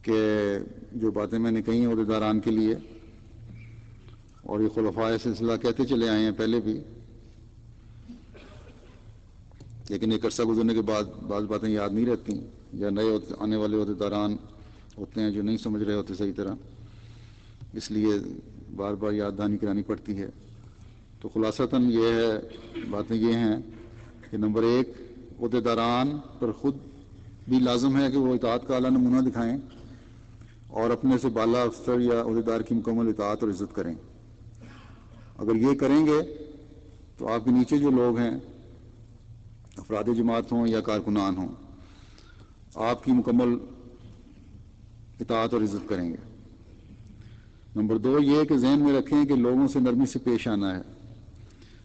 کہ جو باتیں میں نے کہی ہیں عہدیداران کے لیے، اور یہ خلفائے سلسلہ کہتے چلے آئے ہیں پہلے بھی، لیکن ایک عرصہ گزرنے کے بعد بعض باتیں یاد نہیں رہتی، یا نئے آنے والے عہدیداران ہوتے ہیں جو نہیں سمجھ رہے ہوتے صحیح طرح، اس لیے بار بار یاد دہانی کرانی پڑتی ہے. تو خلاصتاً یہ ہے، باتیں یہ ہیں کہ نمبر 1، عہدیداران پر خود بھی لازم ہے کہ وہ اطاعت کا اعلیٰ نمونہ دکھائیں اور اپنے سے بالا افسر یا عہدیدار کی مکمل اطاعت اور عزت کریں. اگر یہ کریں گے تو آپ کے نیچے جو لوگ ہیں، افراد جماعت ہوں یا کارکنان ہوں، آپ کی مکمل اطاعت اور عزت کریں گے. نمبر 2 یہ کہ ذہن میں رکھیں کہ لوگوں سے نرمی سے پیش آنا ہے،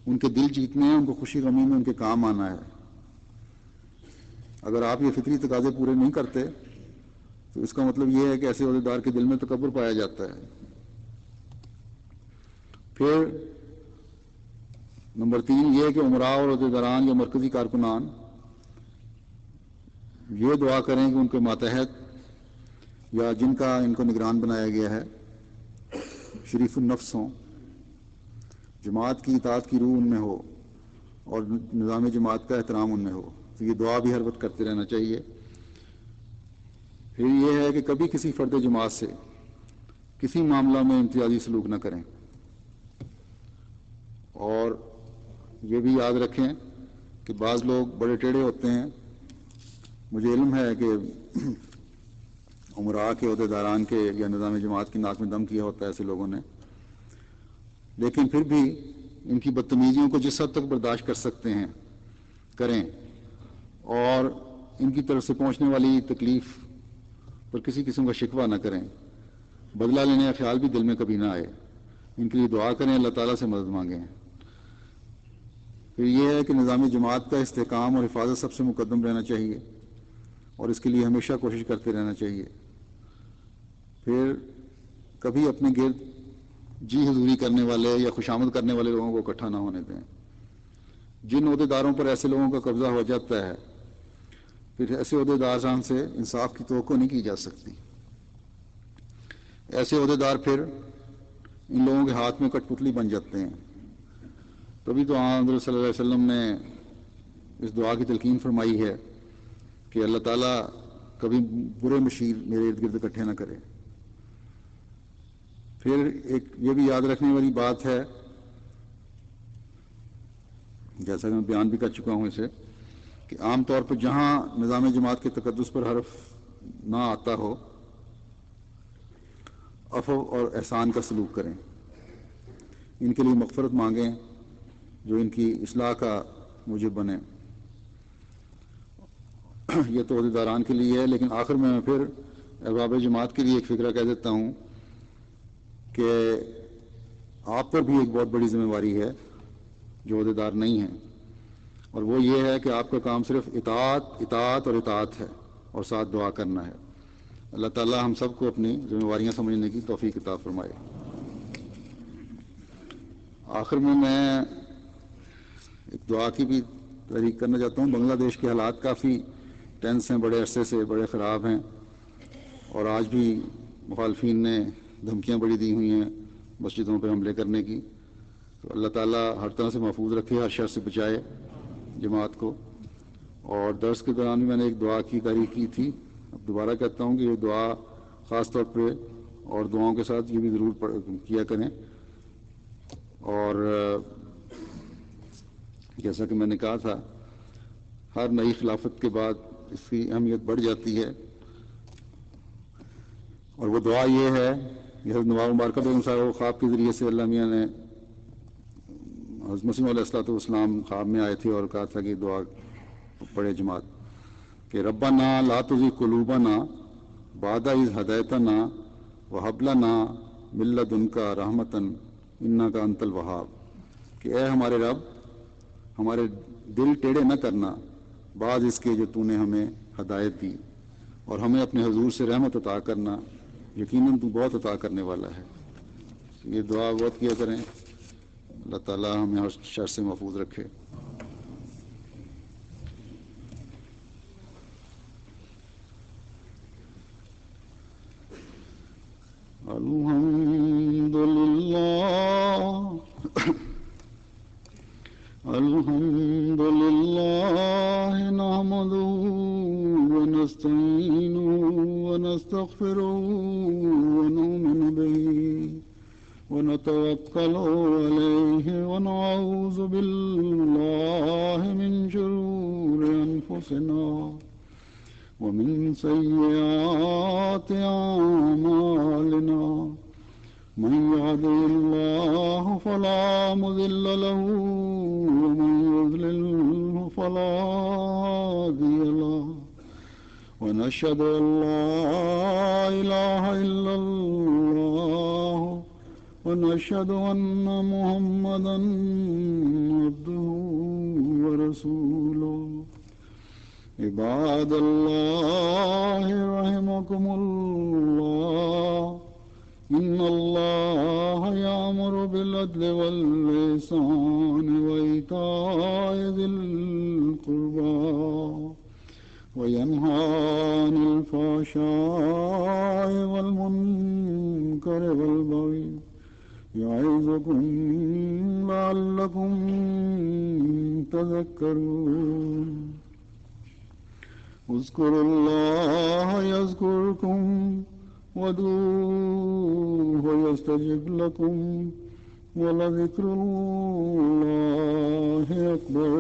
ان کے دل جیتنے ہیں، ان کو خوشی غمی میں ان کے کام آنا ہے. اگر آپ یہ فطری تقاضے پورے نہیں کرتے تو اس کا مطلب یہ ہے کہ ایسے عہدیدار کے دل میں تکبر پایا جاتا ہے. پھر نمبر 3 یہ کہ عمراء اور عہدیداران یا مرکزی کارکنان یہ دعا کریں کہ ان کے ماتحت یا جن کا ان کو نگران بنایا گیا ہے شریف النفس ہوں، جماعت کی اطاعت کی روح ان میں ہو اور نظام جماعت کا احترام ان میں ہو. تو یہ دعا بھی ہر وقت کرتے رہنا چاہیے. پھر یہ ہے کہ کبھی کسی فرد جماعت سے کسی معاملہ میں امتیازی سلوک نہ کریں، اور یہ بھی یاد رکھیں کہ بعض لوگ بڑے ٹیڑھے ہوتے ہیں. مجھے علم ہے کہ عمراء کے، عہدیداران کے یا نظام جماعت کی ناک میں دم کیا ہوتا ہے ایسے لوگوں نے، لیکن پھر بھی ان کی بدتمیزیوں کو جس حد تک برداشت کر سکتے ہیں کریں، اور ان کی طرف سے پہنچنے والی تکلیف پر کسی قسم کا شکوہ نہ کریں. بدلہ لینے کا خیال بھی دل میں کبھی نہ آئے. ان کے لیے دعا کریں، اللہ تعالیٰ سے مدد مانگیں. پھر یہ ہے کہ نظام جماعت کا استحکام اور حفاظت سب سے مقدم رہنا چاہیے، اور اس کے لیے ہمیشہ کوشش کرتے رہنا چاہیے. پھر کبھی اپنے گرد جی حضوری کرنے والے یا خوشامد کرنے والے لوگوں کو اکٹھا نہ ہونے دیں. جن عہدیداروں پر ایسے لوگوں کا قبضہ ہو جاتا ہے، پھر ایسے عہدیداران سے انصاف کی توقع نہیں کی جا سکتی. ایسے عہدیدار پھر ان لوگوں کے ہاتھ میں کٹ پتلی بن جاتے ہیں. تبھی تو حضرت صلی اللہ علیہ وسلم نے اس دعا کی تلقین فرمائی ہے کہ اللہ تعالیٰ کبھی برے مشیر میرے ارد گرد اکٹھے نہ کرے. پھر ایک یہ بھی یاد رکھنے والی بات ہے، جیسا کہ میں بیان بھی کر چکا ہوں اسے، کہ عام طور پر جہاں نظام جماعت کے تقدس پر حرف نہ آتا ہو، عفو اور احسان کا سلوک کریں. ان کے لیے مغفرت مانگیں جو ان کی اصلاح کا موجب بنے. یہ تو عہدیداران کے لیے ہے، لیکن آخر میں پھر احباب جماعت کے لیے ایک فکرہ کہہ دیتا ہوں کہ آپ پر بھی ایک بہت بڑی ذمہ داری ہے جو عہدیدار نہیں ہیں، اور وہ یہ ہے کہ آپ کا کام صرف اطاعت اور اطاعت ہے، اور ساتھ دعا کرنا ہے. اللہ تعالیٰ ہم سب کو اپنی ذمہ داریاں سمجھنے کی توفیق عطا فرمائے. آخر میں ایک دعا کی بھی تحریک کرنا چاہتا ہوں. بنگلہ دیش کے حالات کافی ٹینس ہیں، بڑے عرصے سے بڑے خراب ہیں، اور آج بھی مخالفین نے دھمکیاں بڑی دی ہوئی ہیں مسجدوں پہ حملے کرنے کی. تو اللہ تعالیٰ ہر طرح سے محفوظ رکھے، ہر شر سے بچائے جماعت کو. اور درس کے دوران بھی میں نے ایک دعا کی تحریک کی تھی، اب دوبارہ کہتا ہوں کہ یہ دعا خاص طور پہ اور دعاؤں کے ساتھ یہ بھی ضرور کیا کریں. اور جیسا کہ میں نے کہا تھا، ہر نئی خلافت کے بعد اس کی اہمیت بڑھ جاتی ہے، اور وہ دعا یہ ہے کہ حضرت نواب مبارکہ بیگم صاحب خواب کے ذریعے سے اللہ میاں نے حضرت مسیح علیہ الصلوۃ والسلام خواب میں آئے تھے اور کہا تھا کہ دعا پڑھے جماعت کہ ربنا لا تزغ قلوبنا بعد اذ ہدیتنا وہب لنا من لدنک رحمۃ انک انت الوہاب، کہ اے ہمارے رب ہمارے دل ٹیڑھے نہ کرنا بعد اس کے جو تو نے ہمیں ہدایت دی، اور ہمیں اپنے حضور سے رحمت عطا کرنا، یقیناً تو بہت عطا کرنے والا ہے. یہ دعا بہت کیا کریں، اللہ تعالیٰ ہمیں ہر شر سے محفوظ رکھے. الحمد للہ الحمد للہ نحمدہ ونستعینہ ونستغفرہ ونؤمن بہ ونتوکل علیہ ونعوذ باللہ من شرور انفسنا ومن سیئات اعمالنا، من يهده الله فلا مضل له ومن يضلل فلا هادي له، ونشهد أن لا إله إلا الله ونشهد أن محمدا عبده ورسوله. عباد الله رحمكم الله، إن الله يأمر بالعدل والإحسان وإيتاء ذي القربى وينهى عن الفحشاء والمنكر والبغي يعظكم لعلكم تذكرون. اذكروا الله يذكركم وادعوه يستجب لكم ولذكر الله أكبر.